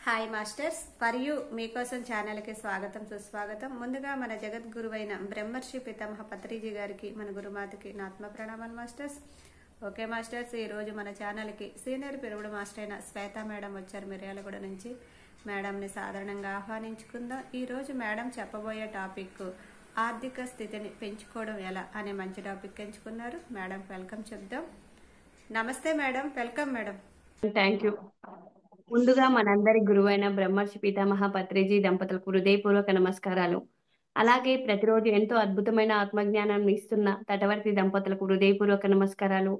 Hi masters, for you మీకోసం ఛానల్కి స్వాగతం సుస్వాగతం. ముందుగా మన జగద్గురువైన బ్రహ్మర్షి పితామహ పత్రిజీ గారికి, మన గురుమాతకి నా ఆత్మ ప్రణామాలు మాస్టర్స్. ఓకే మాస్టర్స్, ఈరోజు మన ఛానల్కి సీనియర్ పెరుగుడు మాస్టర్ అయిన శ్వేత మేడం వచ్చారు మిర్యాలగూడ నుంచి. మేడంని సాధారణంగా ఆహ్వానించుకుందాం. ఈరోజు మేడం చెప్పబోయే టాపిక్ ఆర్థిక స్థితిని పెంచుకోవడం ఎలా అనే మంచి టాపిక్ ఎంచుకున్నారు. మేడం వెల్కమ్ చెప్దాం. నమస్తే madam, welcome madam. Thank you. ముందుగా మనందరి గురువైన బ్రహ్మర్షి పితామహ పత్రిజీ దంపతులకు హృదయపూర్వక నమస్కారాలు. అలాగే ప్రతిరోజు ఎంతో అద్భుతమైన ఆత్మజ్ఞానాన్ని ఇస్తున్న తటవర్తి దంపతులకు హృదయపూర్వక నమస్కారాలు.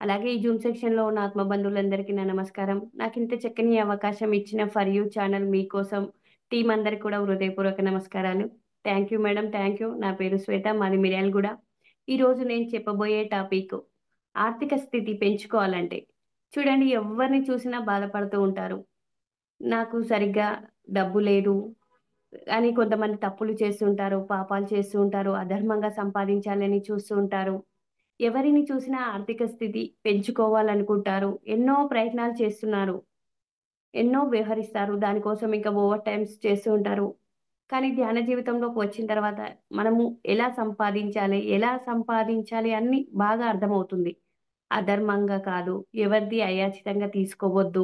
అలాగే ఈ జూమ్ సెక్షన్ లో ఉన్న ఆత్మబంధువులందరికీ నా నమస్కారం. నాకు ఇంత చక్కని అవకాశం ఇచ్చిన ఫర్ యూ ఛానల్ మీకోసం టీం అందరికి కూడా హృదయపూర్వక నమస్కారాలు. Thank you madam, thank you. నా పేరు శ్వేత, మాది మిర్యాలగూడ. ఈ రోజు నేను చెప్పబోయే టాపిక్ ఆర్థిక స్థితి పెంచుకోవాలంటే. చూడండి, ఎవరిని చూసినా బాధపడుతూ ఉంటారు. నాకు సరిగ్గా డబ్బు లేదు అని కొంతమంది తప్పులు చేస్తుంటారు, పాపాలు చేస్తూ ఉంటారు, అధర్మంగా సంపాదించాలని చూస్తూ ఉంటారు. ఎవరిని చూసినా ఆర్థిక స్థితి పెంచుకోవాలనుకుంటారు, ఎన్నో ప్రయత్నాలు చేస్తున్నారు, ఎన్నో వ్యవహరిస్తారు, దానికోసం ఇంకా ఓవర్ టైమ్స్ చేస్తూ ఉంటారు. కానీ ధ్యాన జీవితంలోకి వచ్చిన తర్వాత మనము ఎలా సంపాదించాలి అన్ని బాగా అర్థమవుతుంది. అధర్మంగా కాదు, ఎవరిది అయాచితంగా తీసుకోవద్దు,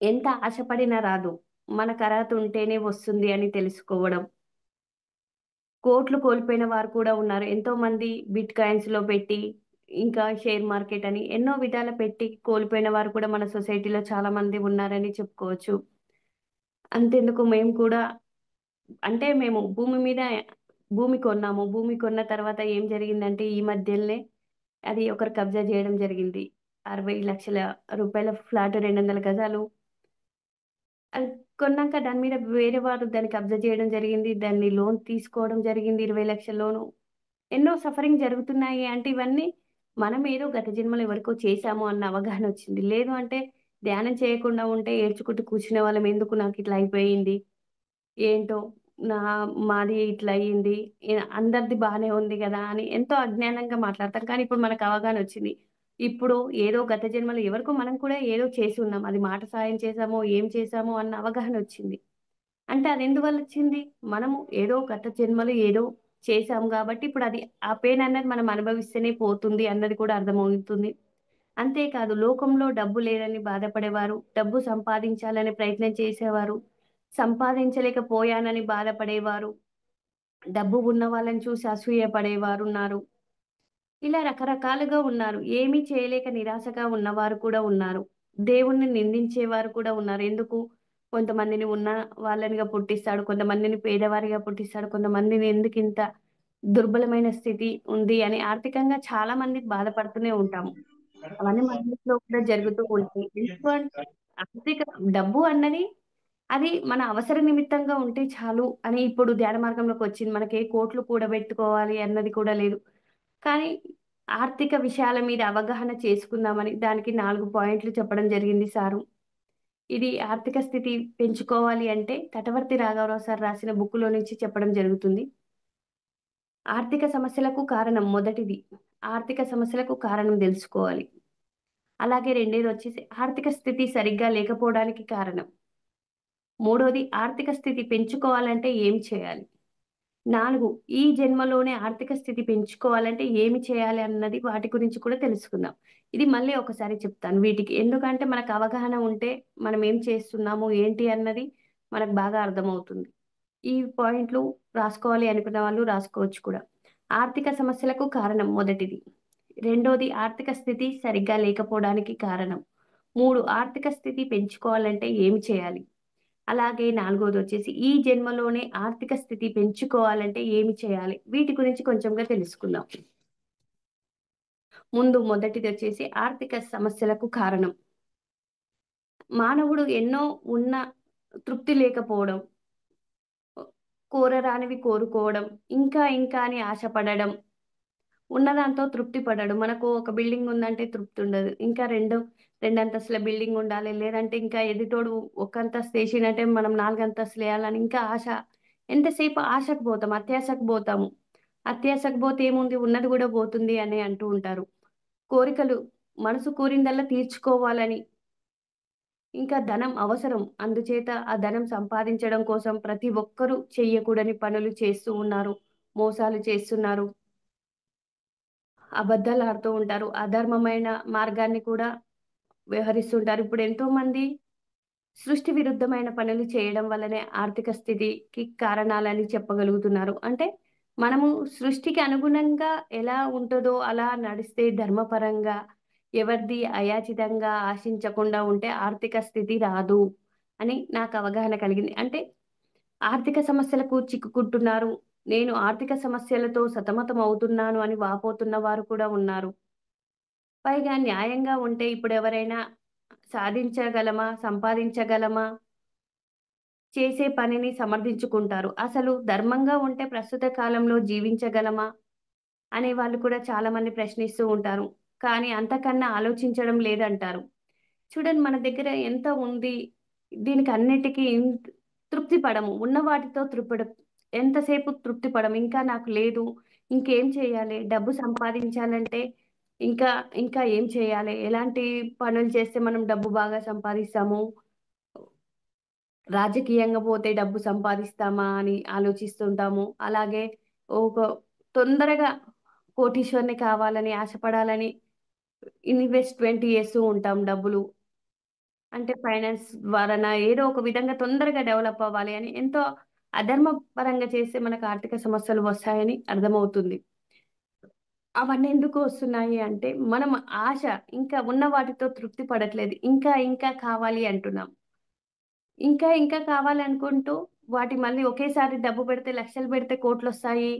ఎంత ఆశపడినా రాదు, మనకు అర్హత ఉంటేనే వస్తుంది అని తెలుసుకోవడం. కోట్లు కోల్పోయిన వారు కూడా ఉన్నారు. ఎంతో మంది బిట్ కాయిన్స్ లో పెట్టి, ఇంకా షేర్ మార్కెట్ అని ఎన్నో విధాల పెట్టి కోల్పోయిన వారు కూడా మన సొసైటీలో చాలా మంది ఉన్నారని చెప్పుకోవచ్చు. అంతెందుకు, మేము కూడా మేము భూమి కొన్నాము. భూమి కొన్న తర్వాత ఏం జరిగిందంటే, ఈ మధ్యలోనే అది ఒకరు కబ్జా చేయడం జరిగింది. 60 లక్షల రూపాయల ఫ్లాట్, 200 గజాలు. అది కొన్నాక దాని మీద వేరే వారు దాన్ని కబ్జా చేయడం జరిగింది. దాన్ని లోన్ తీసుకోవడం జరిగింది, 20 లక్షల లోను. ఎన్నో సఫరింగ్ జరుగుతున్నాయి. అంటే ఇవన్నీ మనం ఏదో గత జన్మలో ఎవరికో చేశాము అన్న అవగాహన వచ్చింది. లేదు అంటే ధ్యానం చేయకుండా ఉంటే ఏడ్చుకుంటూ కూర్చునే వాళ్ళం. ఎందుకు నాకు ఇట్లా అయిపోయింది, ఏంటో నా మాది ఇట్లా అయ్యింది, అందరిది బానే ఉంది గదా అని ఎంతో అజ్ఞానంగా మాట్లాడతాం. కానీ ఇప్పుడు మనకు అవగాహన వచ్చింది. ఇప్పుడు ఏదో గత జన్మలో ఎవరికో మనం కూడా ఏదో చేసి ఉన్నాం. అది మాట సాయం చేశామో, ఏం చేశామో అన్న అవగాహన వచ్చింది. అంటే అది ఎందువల్ల వచ్చింది? మనము ఏదో గత జన్మలో ఏదో చేశాము గాబట్టి ఇప్పుడు అది ఆ పెయిన్ అన్నది మనం అనుభవిస్తేనే పోతుంది అన్నది కూడా అర్థమవుతుంది. అంతేకాదు, లోకంలో డబ్బు లేదని బాధపడేవారు, డబ్బు సంపాదించాలని ప్రయత్నం చేసేవారు, సంపాదించలేకపోయానని బాధపడేవారు, డబ్బు ఉన్న వాళ్ళని చూసి అసూయపడేవారున్నారు. ఇలా రకరకాలుగా ఉన్నారు. ఏమీ చేయలేక నిరాశగా ఉన్నవారు కూడా ఉన్నారు. దేవుణ్ణి నిందించేవారు కూడా ఉన్నారు. ఎందుకు? కొంతమందిని ఉన్న వాళ్ళనిగా పుట్టిస్తాడు, కొంతమందిని పేదవారిగా పుట్టిస్తాడు, కొంతమందిని ఎందుకింత దుర్బలమైన స్థితి ఉంది అని ఆర్థికంగా చాలా మంది బాధపడుతూనే ఉంటాము. అవన్నీ మన ఇంట్లో కూడా జరుగుతూ ఉంటాయి. ఎందుకంటే ఆర్థిక డబ్బు అన్నది అది మన అవసర నిమిత్తంగా ఉంటే చాలు అని ఇప్పుడు ధ్యాన మార్గంలోకి వచ్చింది. మనకి ఏ కోట్లు కూడబెట్టుకోవాలి అన్నది కూడా లేదు. కానీ ఆర్థిక విషయాల మీద అవగాహన చేసుకుందామని దానికి 4 పాయింట్లు చెప్పడం జరిగింది సారు. ఇది ఆర్థిక స్థితి పెంచుకోవాలి అంటే తటవర్తి రాఘవరావు సార్ రాసిన బుక్‌లో నుంచి చెప్పడం జరుగుతుంది. ఆర్థిక సమస్యలకు కారణం మొదటిది. ఆర్థిక సమస్యలకు కారణం తెలుసుకోవాలి. అలాగే రెండోదొచ్చేసి ఆర్థిక స్థితి సరిగ్గా లేకపోవడానికి కారణం. మూడోది ఆర్థిక స్థితి పెంచుకోవాలంటే ఏం చేయాలి? 4 ఈ జన్మలోనే ఆర్థిక స్థితి పెంచుకోవాలంటే ఏమి చేయాలి అన్నది వాటి గురించి కూడా తెలుసుకుందాం. ఇది మళ్ళీ ఒకసారి చెప్తాను వీటికి. ఎందుకంటే మనకు అవగాహన ఉంటే మనం ఏం చేస్తున్నాము, ఏంటి అన్నది మనకు బాగా అర్థమవుతుంది. ఈ పాయింట్లు రాసుకోవాలి అనుకున్న వాళ్ళు రాసుకోవచ్చు కూడా. ఆర్థిక సమస్యలకు కారణం మొదటిది. రెండోది ఆర్థిక స్థితి సరిగ్గా లేకపోవడానికి కారణం. 3 ఆర్థిక స్థితి పెంచుకోవాలంటే ఏమి చేయాలి? అలాగే నాలుగోదొచ్చేసి ఈ జన్మలోనే ఆర్థిక స్థితి పెంచుకోవాలంటే ఏమి చేయాలి? వీటి గురించి కొంచెంగా తెలుసుకుందాం. ముందు మొదటిదొచ్చేసి ఆర్థిక సమస్యలకు కారణం. మానవుడు ఎన్నో ఉన్న తృప్తి లేకపోవడం, కోరరానివి కోరుకోవడం, ఇంకా ఇంకా అని ఆశపడడం, ఉన్నదాంతో తృప్తి పడడు. మనకు ఒక బిల్డింగ్ ఉందంటే తృప్తి ఉండదు. ఇంకా రెండంతస్తుల బిల్డింగ్ ఉండాలి. లేదంటే ఇంకా ఎదుటోడు ఒక అంతస్తు ఏసిండంటే మనం 4 అంతస్తులేయాలని ఇంకా ఆశ. ఎంతసేపు ఆశకు పోతాం, అత్యాశకు పోతాము. అత్యాశకు పోతే ఏముంది, ఉన్నది గూడా పోతుంది అని అంటూ ఉంటారు. కోరికలు మనసు కోరిందల్లా తీర్చుకోవాలని ఇంకా ధనం అవసరం. అందుచేత ఆ ధనం సంపాదించడం కోసం ప్రతి ఒక్కరూ చెయ్యకూడని పనులు చేస్తూ ఉన్నారు. మోసాలు చేస్తున్నారు. అబద్ధాలాడుతూ ఉంటారు. అధర్మమైన మార్గాన్ని కూడా వ్యవహరిస్తుంటారు. ఇప్పుడు ఎంతోమంది సృష్టి విరుద్ధమైన పనులు చేయడం వల్లనే ఆర్థిక స్థితికి కారణాలని చెప్పగలుగుతున్నారు. అంటే మనము సృష్టికి అనుగుణంగా ఎలా ఉంటదో అలా నడిస్తే ధర్మపరంగా ఎవరిది అయాచితంగా ఆశించకుండా ఉంటే ఆర్థిక స్థితి రాదు అని నాకు అవగాహన కలిగింది. అంటే ఆర్థిక సమస్యలకు చిక్కుకుంటున్నారు. నేను ఆర్థిక సమస్యలతో సతమతమవుతున్నాను అని వాపోతున్న వారు కూడా ఉన్నారు. పైగా న్యాయంగా ఉంటే ఇప్పుడెవరైనా సాధించగలమా? సంపాదించగలమా? చేసే పనిని సమర్థించుకుంటారు. అసలు ధర్మంగా ఉంటే ప్రస్తుత కాలంలో జీవించగలమా? అనే వాళ్ళు కూడా చాలామంది ప్రశ్నిస్తూ ఉంటారు. కానీ అంతకన్నా ఆలోచించడం లేదంటారు. చూడండి మన దగ్గర ఎంత ఉంది? దీనికన్నిటికి తృప్తి పడము. ఉన్న వాటితో ఎంతసేపు తృప్తి పడము. ఇంకా నాకు లేదు. ఇంకేం చేయాలి? డబ్బు సంపాదించాలంటే ఇంకా, ఇంకా ఏం చేయాలి? ఎలాంటి పనులు చేస్తే మనం డబ్బు బాగా సంపాదిస్తాము? రాజకీయంగా పోతే డబ్బు సంపాదిస్తామా అని ఆలోచిస్తుంటాము. అలాగే ఒక తొందరగా కోటీశ్వరుని కావాలని ఆశపడాలని ఇన్వెస్ట్‌మెంట్ చేస్తూ ఉంటాం డబ్బులు. అంటే ఫైనాన్స్ ద్వారానా ఏదో ఒక విధంగా తొందరగా డెవలప్ అవ్వాలి అని ఎంతో అధర్మ పరంగా చేస్తే మనకు ఆర్థిక సమస్యలు వస్తాయని అర్థమవుతుంది. అవన్నీ ఎందుకు వస్తున్నాయి అంటే మనం ఆశ ఇంకా ఉన్న వాటితో తృప్తి పడట్లేదు. ఇంకా ఇంకా కావాలి అంటున్నాం. ఇంకా ఇంకా కావాలనుకుంటూ వాటి మళ్ళీ ఒకేసారి డబ్బు పెడితే లక్షలు పెడితే కోట్లొస్తాయి.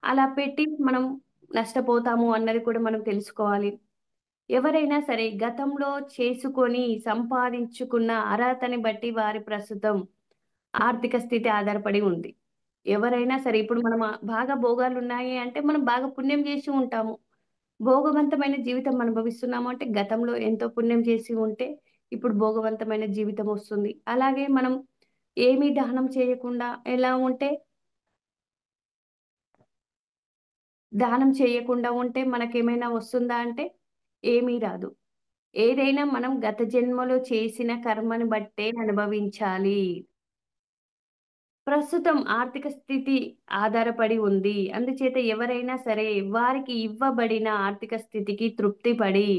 అలా పెట్టి మనం నష్టపోతాము అన్నది కూడా మనం తెలుసుకోవాలి. ఎవరైనా సరే గతంలో చేసుకొని సంపాదించుకున్న అర్హతని బట్టి వారి ప్రస్తుతం ఆర్థిక స్థితి ఆధారపడి ఉంది. ఎవరైనా సరే ఇప్పుడు మనం బాగా భోగాలున్నాయి అంటే మనం బాగా పుణ్యం చేసి ఉంటాము. భోగవంతమైన జీవితం అనుభవిస్తున్నాము అంటే గతంలో ఎంతో పుణ్యం చేసి ఉంటే ఇప్పుడు భోగవంతమైన జీవితం వస్తుంది. అలాగే మనం ఏమీ దహనం చేయకుండా ఎలా ఉంటే దానం చేయకుండా ఉంటే మనకేమైనా వస్తుందా అంటే ఏమీ రాదు. ఏదైనా మనం గత జన్మలో చేసిన కర్మని బట్టే అనుభవించాలి. ప్రస్తుతం ఆర్థిక స్థితి ఆధారపడి ఉంది. అందుచేత ఎవరైనా సరే వారికి ఇవ్వబడిన ఆర్థిక స్థితికి తృప్తి పడి,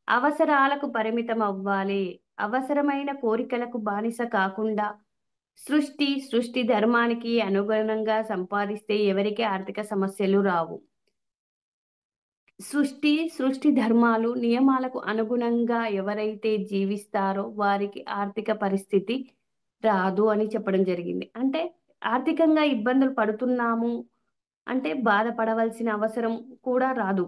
అవసరాలకు పరిమితం అవ్వాలి. అవసరమైన కోరికలకు బానిస కాకుండా, సృష్టి ధర్మానికి అనుగుణంగా సంపాదిస్తే ఎవరికీ ఆర్థిక సమస్యలు రావు. సృష్టి ధర్మాలు, నియమాలకు అనుగుణంగా ఎవరైతే జీవిస్తారో వారికి ఆర్థిక పరిస్థితి రాదు అని చెప్పడం జరిగింది. అంటే ఆర్థికంగా ఇబ్బందులు పడుతున్నాము అంటే బాధపడవలసిన అవసరం కూడా రాదు.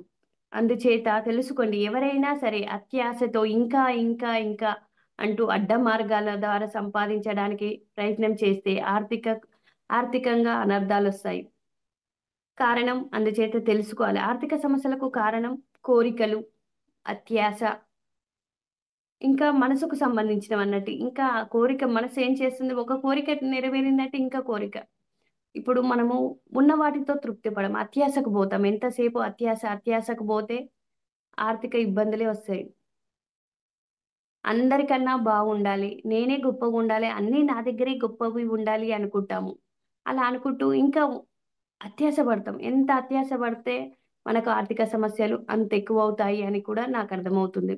అందుచేత తెలుసుకోండి ఎవరైనా సరే అత్యాశతో ఇంకా అంటూ అడ్డ మార్గాల ద్వారా సంపాదించడానికి ప్రయత్నం చేస్తే ఆర్థికంగా అనర్థాలొస్తాయి. కారణం అందుచేత తెలుసుకోవాలి. ఆర్థిక సమస్యలకు కారణం కోరికలు, అత్యాస, ఇంకా మనసుకు సంబంధించినవన్నట్టు. ఇంకా ఆ కోరిక మనసు ఏం చేస్తుంది, ఒక కోరిక నెరవేరిందంటే ఇంకా కోరిక. ఇప్పుడు మనము ఉన్న వాటితో తృప్తి పడం. అత్యాసకు పోతాం. ఎంతసేపు అత్యాసకు పోతే ఆర్థిక ఇబ్బందులే వస్తాయి. అందరికన్నా బాగుండాలి. నేనే గొప్పగుండాలి. అన్నీ నా దగ్గరే గొప్పవి ఉండాలి అనుకుంటాము. అలా అనుకుంటూ ఇంకా అత్యాస పడతాం. ఎంత అత్యాస పడితే మనకు ఆర్థిక సమస్యలు అంత ఎక్కువవుతాయి అని కూడా నాకర్థమవుతుంది.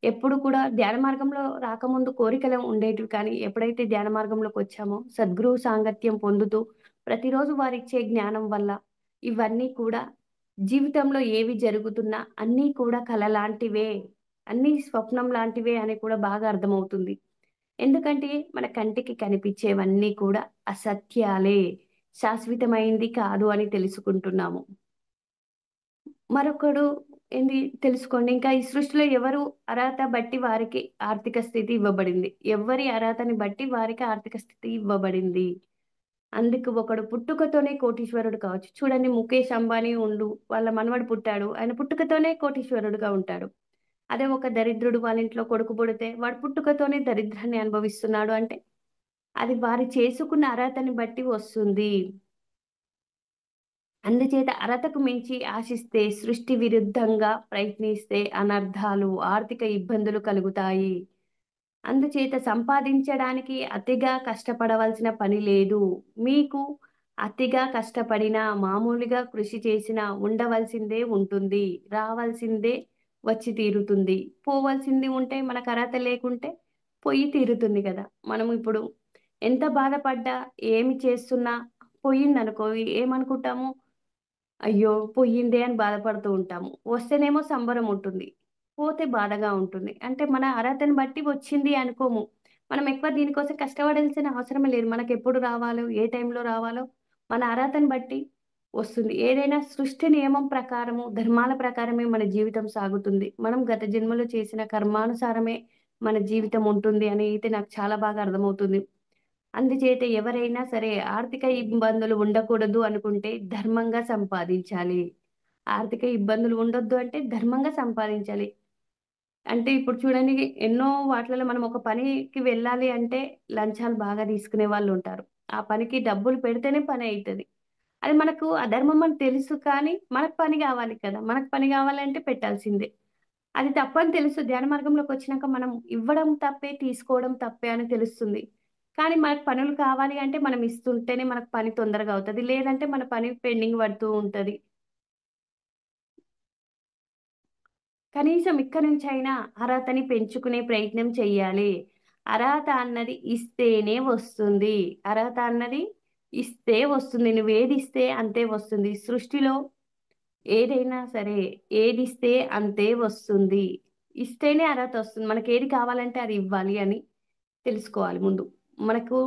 ఎప్పుడు కూడా ధ్యాన మార్గంలో రాకముందు కోరికలు ఉండేటివి కానీ, ఎప్పుడైతే ధ్యాన మార్గంలోకొచ్చామో సద్గురువు సాంగత్యం పొందుతూ ప్రతిరోజు వారిచ్చే జ్ఞానం వల్ల ఇవన్నీ కూడా జీవితంలో ఏవి జరుగుతున్నా అన్నీ కూడా కల లాంటివే, అన్నీ స్వప్నం లాంటివే అని కూడా బాగా అర్థమవుతుంది. ఎందుకంటే మన కంటికి కనిపించేవన్నీ కూడా అసత్యాలే. శాశ్వతమైంది కాదు అని తెలుసుకుంటున్నాము. మరొకడు తెలుసుకోండి ఇంకా ఈ సృష్టిలో ఎవరు అర్హత బట్టి వారికి ఆర్థిక స్థితి ఇవ్వబడింది. ఎవ్వరి అర్హతని బట్టి వారికి ఆర్థిక స్థితి ఇవ్వబడింది. అందుకు ఒకడు పుట్టుకతోనే కోటీశ్వరుడు కావచ్చు. చూడండి 'ముఖేష్ అంబానీ' వాళ్ళ మనవడు పుట్టాడు. ఆయన పుట్టుకతోనే కోటీశ్వరుడుగా ఉంటాడు. అదే ఒక దరిద్రుడు వాళ్ళ ఇంట్లో కొడుకు పుడితే వాడు పుట్టుకతోనే దరిద్రాన్ని అనుభవిస్తున్నాడు అంటే అది వారు చేసుకున్న అర్హతని బట్టి వస్తుంది. అందుచేత అర్హతకు మించి ఆశిస్తే సృష్టి విరుద్ధంగా ప్రయత్నిస్తే అనర్థాలు, ఆర్థిక ఇబ్బందులు కలుగుతాయి. అందుచేత సంపాదించడానికి అతిగా కష్టపడవలసిన పని లేదు. మీకు అతిగా కష్టపడినా, మామూలుగా కృషి చేసినా ఉండవలసిందే ఉంటుంది. రావాల్సిందే వచ్చి తీరుతుంది. పోవాల్సింది ఉంటే మనకు అర్హత లేకుంటే పొయ్యి తీరుతుంది కదా! మనం ఇప్పుడు ఎంత బాధపడ్డా, ఏమి చేస్తున్నా పోయిందనుకో ఏమనుకుంటాము? అయ్యో! పోయిందే అని బాధపడుతూ ఉంటాము. వస్తేనేమో సంబరం ఉంటుంది. పోతే బాధగా ఉంటుంది. అంటే మన అర్హతను బట్టి వచ్చింది అనుకోము. మనం ఎక్కువ దీనికోసం కష్టపడాల్సిన అవసరమే లేదు. మనకెప్పుడు రావాలో, ఏ టైంలో రావాలో మన అర్హతను బట్టి వస్తుంది. ఏదైనా సృష్టి నియమం ప్రకారము, ధర్మాల ప్రకారమే మన జీవితం సాగుతుంది. మనం గత జన్మలో చేసిన కర్మానుసారమే మన జీవితం ఉంటుంది అని అయితే నాకు చాలా బాగా అర్థమవుతుంది. అందుచేత ఎవరైనా సరే ఆర్థిక ఇబ్బందులు ఉండకూడదు అనుకుంటే ధర్మంగా సంపాదించాలి. ఆర్థిక ఇబ్బందులు ఉండొద్దు అంటే ధర్మంగా సంపాదించాలి. అంటే ఇప్పుడు చూడండి ఎన్నో వాటిలలో మనం ఒక పనికి వెళ్ళాలి అంటే లంచాలు బాగా తీసుకునే వాళ్ళుంటారు. ఆ పనికి డబ్బులు పెడితేనే పని అయితది. అది మనకు అధర్మం అని తెలుసు కానీ మనకు పని గావాలి కదా! మనకు పని గావాలంటే పెట్టాల్సిందే. అది తప్పని తెలుసు. ధ్యాన మార్గంలోకొచ్చినాక మనం ఇవ్వడం తప్పే, తీసుకోవడం తప్పే అని తెలుస్తుంది. కానీ మనకు పనులు కావాలి అంటే మనం ఇస్తుంటేనే మనకు పని తొందరగా అవుతది. లేదంటే మన పని పెండింగ్ పడుతూ ఉంటది. కనీసం ఇక్కడి నుంచైనా అర్హతని పెంచుకునే ప్రయత్నం చెయ్యాలి. అర్హత అన్నది ఇస్తేనే వస్తుంది. అర్హత అన్నది ఇస్తే వస్తుంది. నువ్వేదిస్తే అంతే వస్తుంది. సృష్టిలో ఏదైనా సరే ఏదిస్తే అంతే వస్తుంది. ఇస్తేనే అర్హత వస్తుంది. మనకేది కావాలంటే అది ఇవ్వాలి అని తెలుసుకోవాలి ముందు. మనకు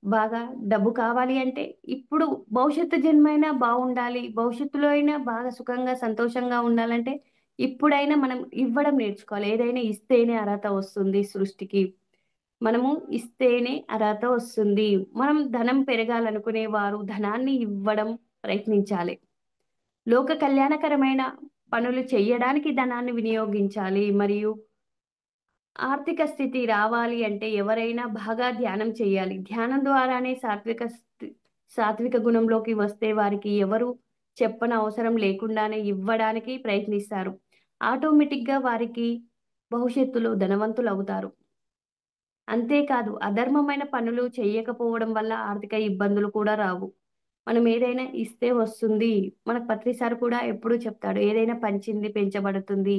బాగా డబ్బు కావాలి అంటే ఇప్పుడు భవిష్యత్తు జన్మైనా బావుండాలి. భవిష్యత్తులో అయినా బాగా సుఖంగా, సంతోషంగా ఉండాలంటే ఇప్పుడైనా మనం ఇవ్వడం నేర్చుకోవాలి. ఏదైనా ఇస్తేనే అర్హత వస్తుంది సృష్టికి. మనము ఇస్తేనే అర్హత వస్తుంది. మనం ధనం పెరగాలనుకునే వారు ధనాన్ని ఇవ్వడం ప్రయత్నించాలి. లోక కళ్యాణకరమైన పనులు చెయ్యడానికి ధనాన్ని వినియోగించాలి. మరియు ఆర్థిక స్థితి రావాలి అంటే ఎవరైనా బాగా ధ్యానం చేయాలి. ధ్యానం ద్వారానే సాత్విక గుణంలోకి వస్తే వారికి ఎవరు చెప్పనవసరం లేకుండానే ఇవ్వడానికి ప్రయత్నిస్తారు. ఆటోమేటిక్‌గా వారికి భవిష్యత్తులో ధనవంతులవుతారు. అంతేకాదు అధర్మమైన పనులు చెయ్యకపోవడం వల్ల ఆర్థిక ఇబ్బందులు కూడా రావు. మనం ఏదైనా ఇస్తే వస్తుంది. మనకు పత్రి సార్ కూడా ఎప్పుడూ చెప్తాడు. ఏదైనా పంచింది పెంచబడుతుంది.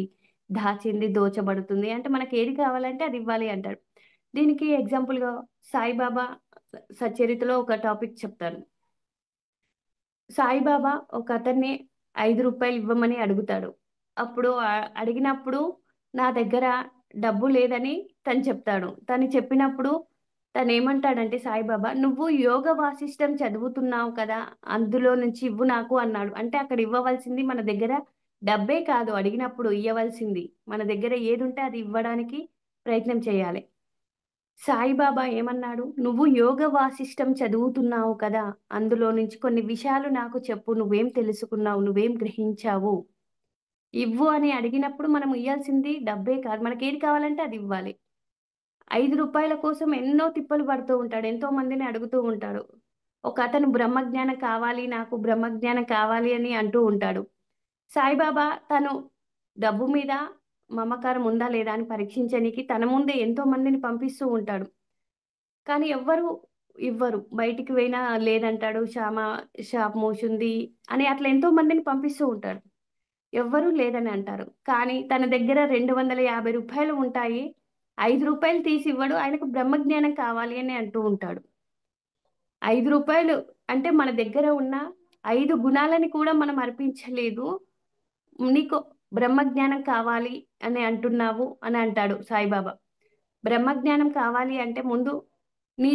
దాచింది దోచబడుతుంది. అంటే మనకేది కావాలంటే అది ఇవ్వాలి అంటాడు. దీనికి ఎగ్జాంపుల్‌గా సాయిబాబా సచ్చరితలో ఒక టాపిక్ చెప్తాను. సాయిబాబా ఒకతన్ని రూ. 5 ఇవ్వమని అడుగుతాడు. అప్పుడు అడిగినప్పుడు నా దగ్గర డబ్బు లేదని తను చెప్తాడు. తను చెప్పినప్పుడు తనేమంటాడంటే సాయిబాబా, "నువ్వు యోగ వాసిష్టం చదువుతున్నావు కదా! అందులో నుంచి ఇవ్వు నాకు" అన్నాడు. అంటే అక్కడ ఇవ్వవలసింది మన దగ్గర డబ్బే కాదు అడిగినప్పుడు ఇయ్యవలసింది. మన దగ్గర ఏదుంటే అది ఇవ్వడానికి ప్రయత్నం చేయాలి. సాయిబాబా ఏమన్నాడు? "నువ్వు యోగ వాసిష్టం చదువుతున్నావు కదా! అందులో నుంచి కొన్ని విషయాలు నాకు చెప్పు. నువ్వేం తెలుసుకున్నావు? నువ్వేం గ్రహించావు? ఇవ్వు" అని అడిగినప్పుడు మనం ఇయ్యాల్సింది డబ్బే కాదు. మనకేది కావాలంటే అది ఇవ్వాలి. రూ. 5 కోసం ఎన్నో తిప్పలు పడుతూ ఉంటాడు. ఎంతో మందిని అడుగుతూ ఉంటాడు. ఒకతను బ్రహ్మజ్ఞానం కావాలి, నాకు బ్రహ్మజ్ఞానం కావాలి అని అంటూ ఉంటాడు. సాయిబాబా తను డబ్బు మీద మమకారం ఉందా లేదా అని పరీక్షించనీకి తన ముందే ఎంతో మందిని పంపిస్తూ ఉంటాడు. కానీ ఎవ్వరు ఇవ్వరు. బయటికి పోయినా లేదంటాడు. షాప్ మూసుంది అని అట్లా ఎంతో మందిని పంపిస్తూ ఉంటాడు. ఎవ్వరూ లేదని అంటారు. కానీ తన దగ్గర రూ. 250 ఉంటాయి. రూ. 5 తీసివ్వడు. ఆయనకు బ్రహ్మజ్ఞానం కావాలి అని అంటూ ఉంటాడు. రూ. 5 అంటే మన దగ్గర ఉన్న 5 గుణాలని కూడా మనం అర్పించలేదు. నీకు బ్రహ్మజ్ఞానం కావాలి అని అంటున్నావు అని అంటాడు సాయిబాబా. బ్రహ్మజ్ఞానం కావాలి అంటే ముందు నీ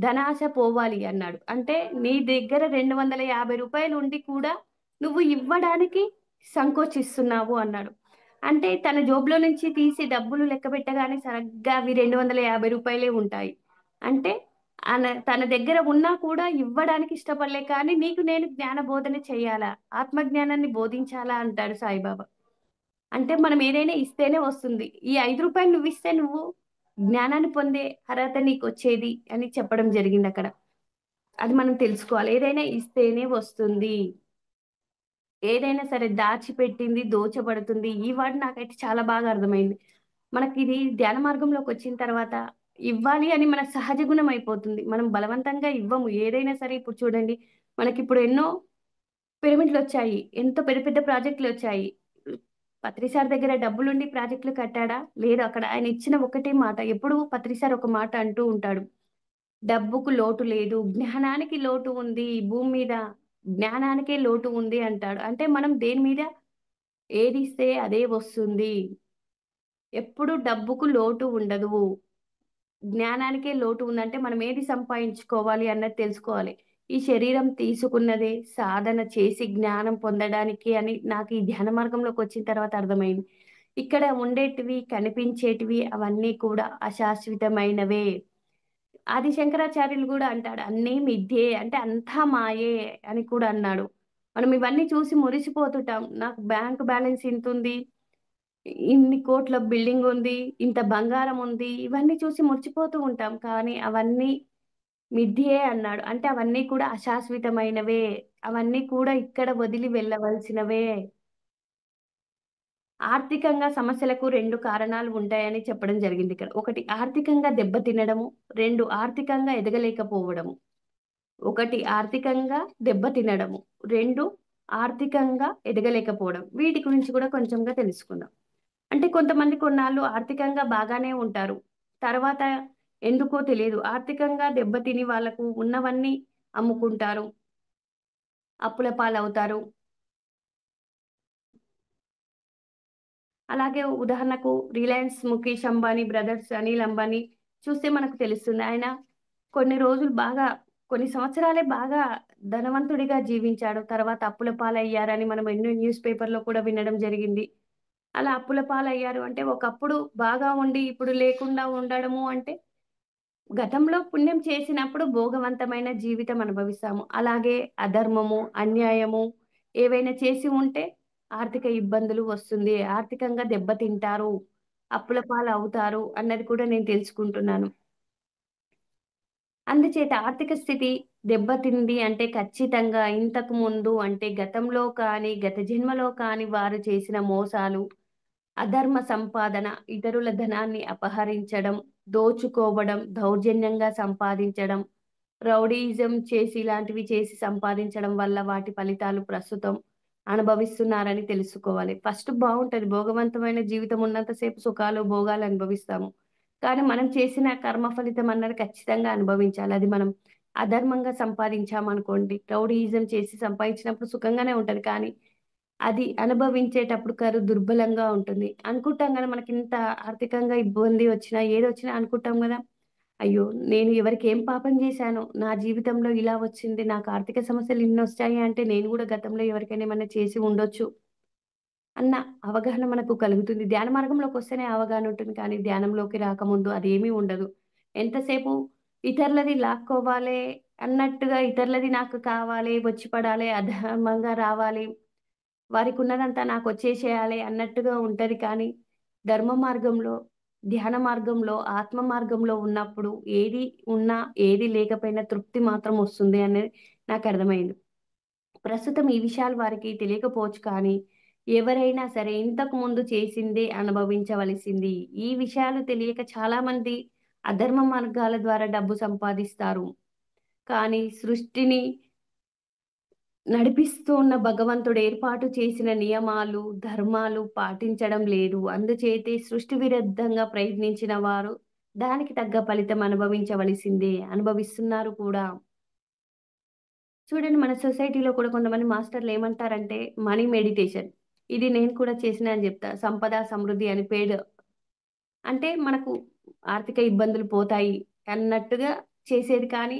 ధనాశ పోవాలి అన్నాడు. అంటే నీ దగ్గర రూ. 250 ఉండి కూడా నువ్వు ఇవ్వడానికి సంకోచిస్తున్నావు అన్నాడు. అంటే తన జోబులో నుంచి తీసి డబ్బులు లెక్కబెట్టగానే సరిగ్గా అవి రూ. 250 ఉంటాయి. అంటే తన దగ్గర ఉన్నా కూడా ఇవ్వడానికి ఇష్టపడలే కానీ నీకు నేను జ్ఞాన బోధన చేయాలా? ఆత్మజ్ఞానాన్ని బోధించాలా అంటాడు సాయిబాబా. అంటే మనం ఏదైనా ఇస్తేనే వస్తుంది. ఈ రూ. 5 నువ్విస్తే నువ్వు జ్ఞానాన్ని పొందే అర్హత నీకొచ్చేది అని చెప్పడం జరిగిందక్కడ. అది మనం తెలుసుకోవాలి. ఏదైనా ఇస్తేనే వస్తుంది. ఏదైనా సరే దాచిపెట్టింది దోచబడుతుంది. ఈ వర్డ్ నాకైతే చాలా బాగా అర్థమైంది. మనకి ఇది ధ్యాన మార్గంలోకి వచ్చిన తర్వాత ఇవ్వాలి అని మన సహజ గుణం అయిపోతుంది. మనం బలవంతంగా ఇవ్వము. ఏదైనా సరే ఇప్పుడు చూడండి, మనకిప్పుడు ఎన్నో పిరమిడ్‌లొచ్చాయి. ఎంతో పెద్ద పెద్ద ప్రాజెక్ట్‌లొచ్చాయి. పత్రి సార్ దగ్గర డబ్బులుండి ప్రాజెక్ట్‌లు కట్టాడా? లేదు. అక్కడ ఆయన ఇచ్చిన ఒకటే మాట. ఎప్పుడూ పత్రి సార్ ఒక మాట అంటూ ఉంటాడు. డబ్బుకు లోటు లేదు. జ్ఞానానికి లోటు ఉంది. ఈ భూమి మీద జ్ఞానానికే లోటు ఉంది అంటాడు. అంటే మనం దేని మీద ఏదిస్తే అదే వస్తుంది. ఎప్పుడు డబ్బుకు లోటు ఉండదు. జ్ఞానానికే లోటు ఉందంటే మనం ఏది సంపాదించుకోవాలి అన్నది తెలుసుకోవాలి. ఈ శరీరం తీసుకున్నదే సాధన చేసి జ్ఞానం పొందడానికి అని నాకు ఈ ధ్యాన మార్గంలోకొచ్చిన తర్వాత అర్థమైంది. ఇక్కడ ఉండేటివి, కనిపించేటివి అవన్నీ కూడా అశాశ్వతమైనవే. ఆది శంకరాచార్యులు గూడా అంటాడు. "అన్నీ మిథ్యే" అంటే అంతా మాయే అని కూడా అన్నాడు. మనం ఇవన్నీ చూసి మురిసిపోతుంటాం. నాకు బ్యాంక్ బ్యాలెన్స్ ఇంతుంది. ఇన్ని కోట్ల బిల్డింగుంది. ఇంత బంగారముంది. ఇవన్నీ చూసి మురిసిపోతూ ఉంటాం. కానీ అవన్నీ మిథ్యే అన్నాడు. అంటే అవన్నీ కూడా అశాశ్వతమైనవే. అవన్నీ కూడా ఇక్కడ వదిలి వెళ్ళవలసినవే. ఆర్థికంగా సమస్యలకు 2 కారణాలు ఉంటాయని చెప్పడం జరిగిందిక్కడ. ఒకటి ఆర్థికంగా దెబ్బతినడము. 2 ఆర్థికంగా ఎదగలేకపోవడము. ఒకటి ఆర్థికంగా దెబ్బతినడము. 2 ఆర్థికంగా ఎదగలేకపోవడం. వీటి గురించి కూడా కొంచెంగా తెలుసుకుందాం. అంటే కొంతమంది కొన్నాళ్ళు ఆర్థికంగా బాగానే ఉంటారు. తర్వాత ఎందుకో తెలియదు. ఆర్థికంగా దెబ్బతిని వాళ్ళకు ఉన్నవన్నీ అమ్ముకుంటారు. అప్పుల పాలవుతారు. అలాగే ఉదాహరణకు 'రిలయన్స్' ముఖేష్ అంబానీ బ్రదర్స్ అనిల్ అంబానీ చూస్తే మనకు తెలుస్తుంది. ఆయన కొన్ని రోజులు బాగా కొన్ని సంవత్సరాలే బాగా ధనవంతుడిగా జీవించాడు. తర్వాత అప్పుల పాలయ్యారని మనం ఎన్నో న్యూస్ పేపర్‌లో కూడా వినడం జరిగింది. అలా అప్పుల పాలయ్యారు అంటే ఒకప్పుడు బాగా ఉండి ఇప్పుడు లేకుండా ఉండడము అంటే గతంలో పుణ్యం చేసినప్పుడు భోగవంతమైన జీవితం అనుభవిస్తాము. అలాగే అధర్మము, అన్యాయము ఏవైనా చేసి ఉంటే ఆర్థిక ఇబ్బందులు వస్తుంది. ఆర్థికంగా దెబ్బతింటారు. అప్పుల పాలవుతారు అన్నది కూడా నేను తెలుసుకుంటున్నాను. అందుచేత ఆర్థిక స్థితి దెబ్బతింది అంటే ఖచ్చితంగా ఇంతకు ముందు అంటే గతంలో కానీ, గత జన్మలో కానీ వారు చేసిన మోసాలు, అధర్మ సంపాదన, ఇతరుల ధనాన్ని అపహరించడం, దోచుకోవడం, దౌర్జన్యంగా సంపాదించడం, రౌడీయిజం చేసి ఇలాంటివి చేసి సంపాదించడం వల్ల వాటి ఫలితాలు ప్రస్తుతం అనుభవిస్తున్నారని తెలుసుకోవాలి. ఫస్ట్ బావుంటది. భోగవంతమైన జీవితం ఉన్నంత సేపు సుఖాలు, భోగాలు అనుభవిస్తాము. కానీ మనం చేసిన కర్మ ఫలితం అన్నది ఖచ్చితంగా అనుభవించాలి. అది మనం అధర్మంగా సంపాదించామనుకోండి, రౌడీయిజం చేసి సంపాదించినప్పుడు సుఖంగానే ఉంటది. కానీ అది అనుభవించేటప్పుడు దుర్బలంగా ఉంటుంది. అనుకుంటాం గదా! మనకింత ఆర్థికంగా ఇబ్బంది వచ్చినా, ఏదొచ్చినా అనుకుంటాం గదా! అయ్యో! నేను ఎవరికి ఏం పాపం జేశానో, నా జీవితంలో ఇలా వచ్చింది. నాకు ఆర్థిక సమస్యలు ఇన్నొచ్చాయి అంటే నేను గూడా గతంలో ఎవరికైనా ఏమన్నా చేసి ఉండొచ్చు అన్న అవగాహన మనకు కలుగుతుంది. ధ్యాన మార్గంలోకొస్తేనే అవగాహన ఉంటుంది. కానీ ధ్యానంలోకి రాకముందు అదేమీ ఉండదు. ఎంతసేపు ఇతరులది లాక్కోవాలే అన్నట్టుగా ఇతరులది నాకు కావాలి, వచ్చి పడాలి, అధర్మంగా రావాలి. వారికున్నదంతా నాకొచ్చేసేయాలి అన్నట్టుగా ఉంటది కానీ, ధర్మ మార్గంలో, ధ్యాన మార్గంలో, ఆత్మ మార్గంలో ఉన్నప్పుడు ఏది ఉన్నా, ఏది లేకపోయినా తృప్తి మాత్రం వస్తుంది అనేది నాకర్థమైంది. ప్రస్తుతం ఈ విషయాలు వారికి తెలియకపోవచ్చు కానీ, ఎవరైనా సరే ఇంతకు ముందు చేసిందే అనుభవించవలసింది. ఈ విషయాలు తెలియక చాలామంది అధర్మ మార్గాల ద్వారా డబ్బు సంపాదిస్తారు. కానీ సృష్టిని నడిపిస్తూ ఉన్న భగవంతుడు ఏర్పాటు చేసిన నియమాలు, ధర్మాలు పాటించడం లేదు. అందుచేతే సృష్టి విరుద్ధంగా ప్రయత్నించిన వారు దానికి తగ్గ ఫలితం అనుభవించవలసిందే. అనుభవిస్తున్నారు కూడా. చూడండి మన సొసైటీలో కూడా కొంతమంది మాస్టర్‌లు ఏమంటారంటే మనీ మెడిటేషన్. ఇది నేను కూడా చేసినా అని జెప్తా. సంపద, సమృద్ధి అని అంటే మనకు ఆర్థిక ఇబ్బందులు పోతాయి అన్నట్టుగా చేసేది కానీ,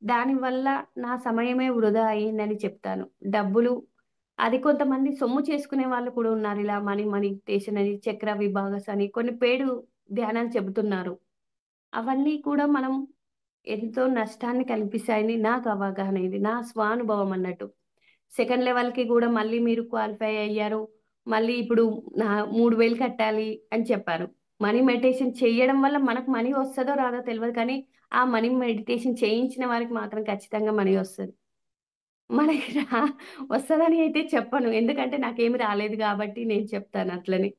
దానివల్ల నా సమయమే వృధా అయిందని చెప్తాను. డబ్బులు అది కొంతమంది సొమ్ము చేసుకునే వాళ్ళు కూడా ఉన్నారు. ఇలా మనీ మెడిటేషన్ అని, చక్ర విభాగస్ అని కొన్ని ధ్యానాలు చెబుతున్నారు. అవన్నీ కూడా మనం ఎంతో నష్టాన్ని కల్పిస్తాయని నాకు అవగాహన అయింది. నా స్వానుభవం అన్నట్టు. సెకండ్ లెవెల్‌కి గూడా మళ్ళీ మీరు క్వాలిఫై అయ్యారు. మళ్ళీ ఇప్పుడు 3000 కట్టాలి అని చెప్పారు. మనీ మెడిటేషన్ చెయ్యడం వల్ల మనకు మనీ వస్తదో రాదో తెలవదు కానీ, ఆ మనీ మెడిటేషన్ చేయించిన వారికి మాత్రం ఖచ్చితంగా మనీ వస్తది. మనకి వస్తదని అయితే చెప్పను. ఎందుకంటే నాకేమి రాలేదు గాబట్టి నేను చెప్తాను అట్లని.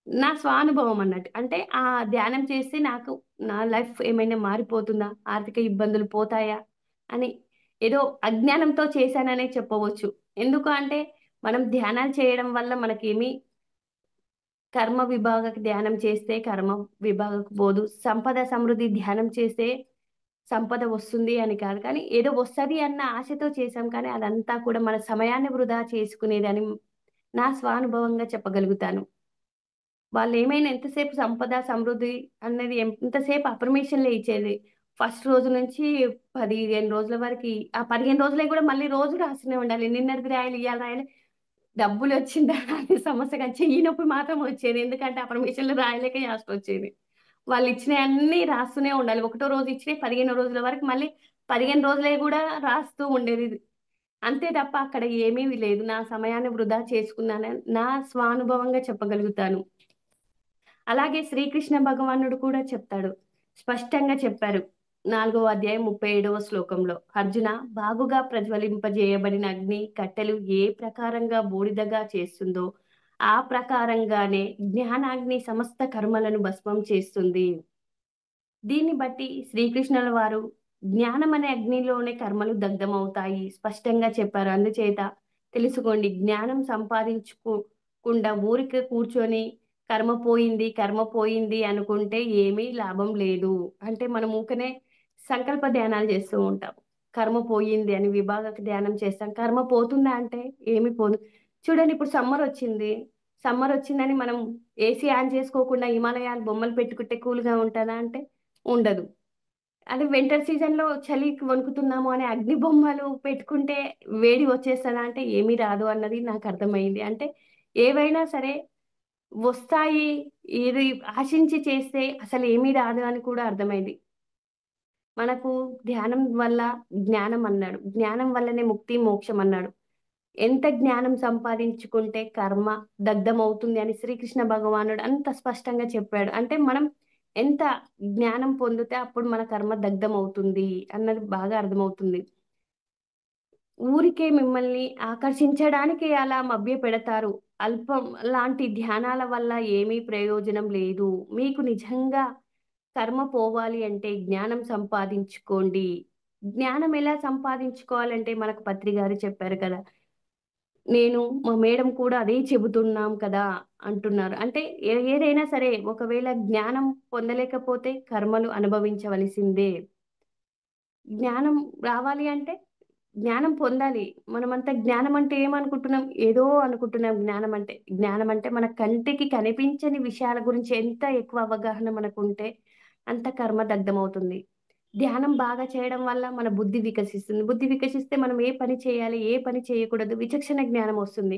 నా స్వానుభవం అన్నట్టు. అంటే ఆ ధ్యానం చేస్తే నాకు నా లైఫ్ ఏమైనా మారిపోతుందా? ఆర్థిక ఇబ్బందులు పోతాయా? అని ఏదో అజ్ఞానంతో చేశాననే చెప్పవచ్చు. ఎందుకు అంటే మనం ధ్యానాలు చేయడం వల్ల మనకేమి కర్మ విభాగక ధ్యానం చేస్తే కర్మ విభాగకు పోదు. సంపద సమృద్ధి ధ్యానం చేస్తే సంపద వస్తుంది అని కాదు. కానీ ఏదో వస్తది అన్న ఆశతో చేశాం. కానీ అదంతా కూడా మన సమయాన్ని వృధా చేసుకునేదని నా స్వానుభవంగా చెప్పగలుగుతాను. వాళ్ళేమైనా ఎంతసేపు సంపద, సమృద్ధి అన్నది ఎంతసేపు అఫర్మేషన్‌లే ఇచ్చేది. ఫస్ట్ రోజు నుంచి 15 రోజుల వరకి ఆ 15 రోజులయి గూడా మళ్ళీ రోజు రాస్తూనే ఉండాలి. నిన్నటిది రాయాలి, ఇయాల రాయాలి. డబ్బులొచ్చిందా అది సమస్య కాదు. చెయ్యి నొప్పి మాత్రం వచ్చేది. ఎందుకంటే అఫర్మేషన్‌లు రాయలేక యాస్టొచ్చేది. వాళ్ళిచ్చినయన్నీ రాస్తూనే ఉండాలి. ఒకటో రోజు ఇచ్చినయి 15 రోజుల వరకు మళ్ళీ 15 రోజులయి గూడా రాస్తూ ఉండేది. అంతే తప్ప అక్కడ ఏమీ లేదు. నా సమయాన్ని వృధా చేసుకున్నానని నా స్వానుభవంగా చెప్పగలుగుతాను. అలాగే శ్రీకృష్ణ భగవానుడు కూడా చెప్తాడు. స్పష్టంగా చెప్పారు. 4వ అధ్యాయం 37వ శ్లోకంలో. అర్జున, బాగుగా ప్రజ్వలింపజేయబడిన అగ్ని కట్టెలు ఏ ప్రకారంగా బూడిదగా చేస్తుందో, ఆ ప్రకారంగానే జ్ఞానాగ్ని సమస్త కర్మలను భస్మం చేస్తుంది. దీన్ని బట్టి శ్రీకృష్ణుల వారు జ్ఞానం అనే అగ్నిలోనే కర్మలు దగ్ధమవుతాయి స్పష్టంగా చెప్పారు. అందుచేత తెలుసుకోండి, జ్ఞానం సంపాదించుకోకుండా ఊరికే కూర్చొని కర్మ పోయింది అనుకుంటే ఏమీ లాభం లేదు. అంటే మనం ఊకనే సంకల్ప ధ్యానాలు చేస్తూ ఉంటాం. కర్మ పోయింది అని విభాగక ధ్యానం చేస్తాం. కర్మ పోతుందా అంటే ఏమి పోదు. చూడండి, ఇప్పుడు సమ్మరొచ్చింది. సమ్మరొచ్చిందని మనం ఏసీ ఆన్ చేసుకోకుండా హిమాలయాలు బొమ్మలు పెట్టుకుంటే కూల్‌గా ఉంటదా అంటే ఉండదు. అదే వింటర్ సీజన్‌లో చలికి వణుకుతున్నాము అని అగ్ని బొమ్మలు పెట్టుకుంటే వేడి వచ్చేస్తదా అంటే ఏమీ రాదు అన్నది నాకర్థమైంది. అంటే ఏవైనా సరే వస్తాయి. ఇది ఆశించి చేస్తే అసలేమీ రాదు అని కూడా అర్థమైంది. మనకు ధ్యానం వల్ల జ్ఞానం అన్నాడు. జ్ఞానం వల్లనే ముక్తి, మోక్షం అన్నాడు. ఎంత జ్ఞానం సంపాదించుకుంటే కర్మ దగ్ధమవుతుంది అని శ్రీకృష్ణ భగవానుడు అంత స్పష్టంగా చెప్పాడు. అంటే మనం ఎంత జ్ఞానం పొందితే అప్పుడు మన కర్మ దగ్ధమవుతుంది అన్నది బాగా అర్థమవుతుంది. ఊరికే మిమ్మల్ని ఆకర్షించడానికి అలా మభ్యపెడతారు. అల్పం లాంటి ధ్యానాల వల్ల ఏమీ ప్రయోజనం లేదు. మీకు నిజంగా కర్మ పోవాలి అంటే జ్ఞానం సంపాదించుకోండి. జ్ఞానం ఎలా సంపాదించుకోవాలంటే మనకు పత్రి గారు చెప్పారు కదా! నేను మా మేడం కూడా అదే చెబుతున్నాం కదా! అంటున్నారు. అంటే ఏదైనా సరే ఒకవేళ జ్ఞానం పొందలేకపోతే కర్మలు అనుభవించవలసిందే. జ్ఞానం రావాలి అంటే జ్ఞానం పొందాలి. మనమంతా జ్ఞానం అంటే ఏమనుకుంటున్నాం? ఏదో అనుకుంటున్నాం జ్ఞానం అంటే. జ్ఞానం అంటే మన కంటికి కనిపించని విషయాల గురించి ఎంత ఎక్కువ అవగాహన మనకుంటే అంత కర్మ దగ్ధమవుతుంది. ధ్యానం బాగా చేయడం వల్ల మన బుద్ధి వికసిస్తుంది. బుద్ధి వికసిస్తే మనం ఏ పని చేయాలి, ఏ పని చేయకూడదు విచక్షణ జ్ఞానం వస్తుంది.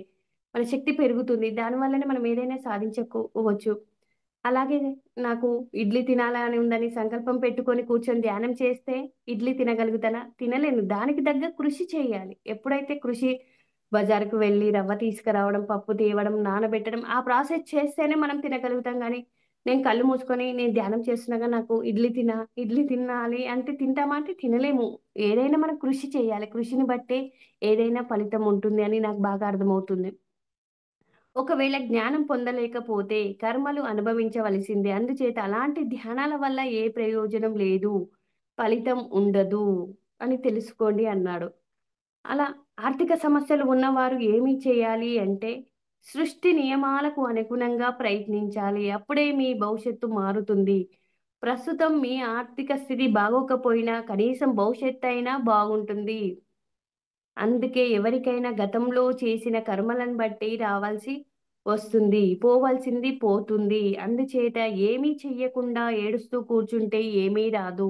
మన శక్తి పెరుగుతుంది. దానివల్లనే మనం ఏదైనా సాధించుకోవచ్చు. అలాగే నాకు ఇడ్లీ తినాలని ఉందని సంకల్పం పెట్టుకొని కూర్చొని ధ్యానం చేస్తే ఇడ్లీ తినగలుగుతానా? తినలేను. దానికి తగ్గ కృషి చేయాలి. ఎప్పుడైతే కృషి బజారుకు వెళ్లి రవ్వ తీసుకురావడం, పప్పు తేవడం, నానబెట్టడం ఆ ప్రాసెస్ చేస్తేనే మనం తినగలుగుతాం గానీ, నేను కళ్ళు మూసుకొని నేను ధ్యానం చేస్తున్నాగా నాకు ఇడ్లీ తినాలి అంటే తింటామా అంటే తినలేము. ఏదైనా మనం కృషి చేయాలి. కృషిని బట్టే ఏదైనా ఫలితం ఉంటుంది అని నాకు బాగా అర్థమవుతుంది. ఒకవేళ జ్ఞానం పొందలేకపోతే కర్మలు అనుభవించవలసిందే. అందుచేత అలాంటి ధ్యానాల వల్ల ఏ ప్రయోజనం లేదు. ఫలితం ఉండదు అని తెలుసుకోండి అన్నాడు. అలా ఆర్థిక సమస్యలు ఉన్నవారు ఏమి చేయాలి అంటే, సృష్టి నియమాలకు అనుగుణంగా ప్రయత్నించాలి. అప్పుడే మీ భవిష్యత్తు మారుతుంది. ప్రస్తుతం మీ ఆర్థిక స్థితి బాగోకపోయినా కనీసం భవిష్యత్తయినా బాగుంటుంది. అందుకే ఎవరికైనా గతంలో చేసిన కర్మలను బట్టి రావాల్సి వస్తుంది. పోవాల్సింది పోతుంది. అందుచేత ఏమీ చెయ్యకుండా ఏడుస్తూ కూర్చుంటే ఏమీ రాదు.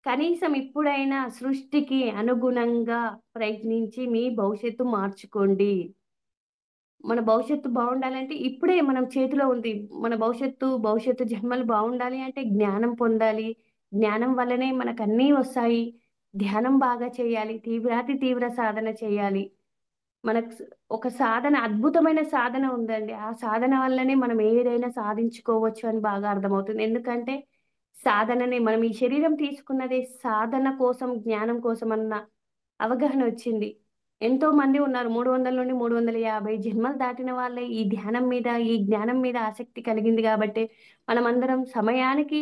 కనీసం ఇప్పుడైనా సృష్టికి అనుగుణంగా ప్రయత్నించి మీ భవిష్యత్తు మార్చుకోండి. మన భవిష్యత్తు బావుండాలంటే ఇప్పుడే మనం చేతిలో ఉంది. మన భవిష్యత్తు జన్మలు బావుండాలి అంటే జ్ఞానం పొందాలి. జ్ఞానం వల్లనే మనకన్నీ వస్తాయి. ధ్యానం బాగా చేయాలి. తీవ్రాతి తీవ్ర సాధన చేయాలి. మనకు ఒక సాధన అద్భుతమైన సాధన ఉందండి. ఆ సాధన వల్లనే మనం ఏదైనా సాధించుకోవచ్చు అని బాగా అర్థమవుతుంది. ఎందుకంటే సాధననే మనం ఈ శరీరం తీసుకున్నదే సాధన కోసం, జ్ఞానం కోసం అన్న అవగాహన వచ్చింది. ఎంతో మంది ఉన్నారు. 300 నుండి 350 జన్మలు దాటిన వాళ్ళే ఈ ధ్యానం మీద, ఈ జ్ఞానం మీద ఆసక్తి కలిగింది గాబట్టే మనమందరం సమయానికి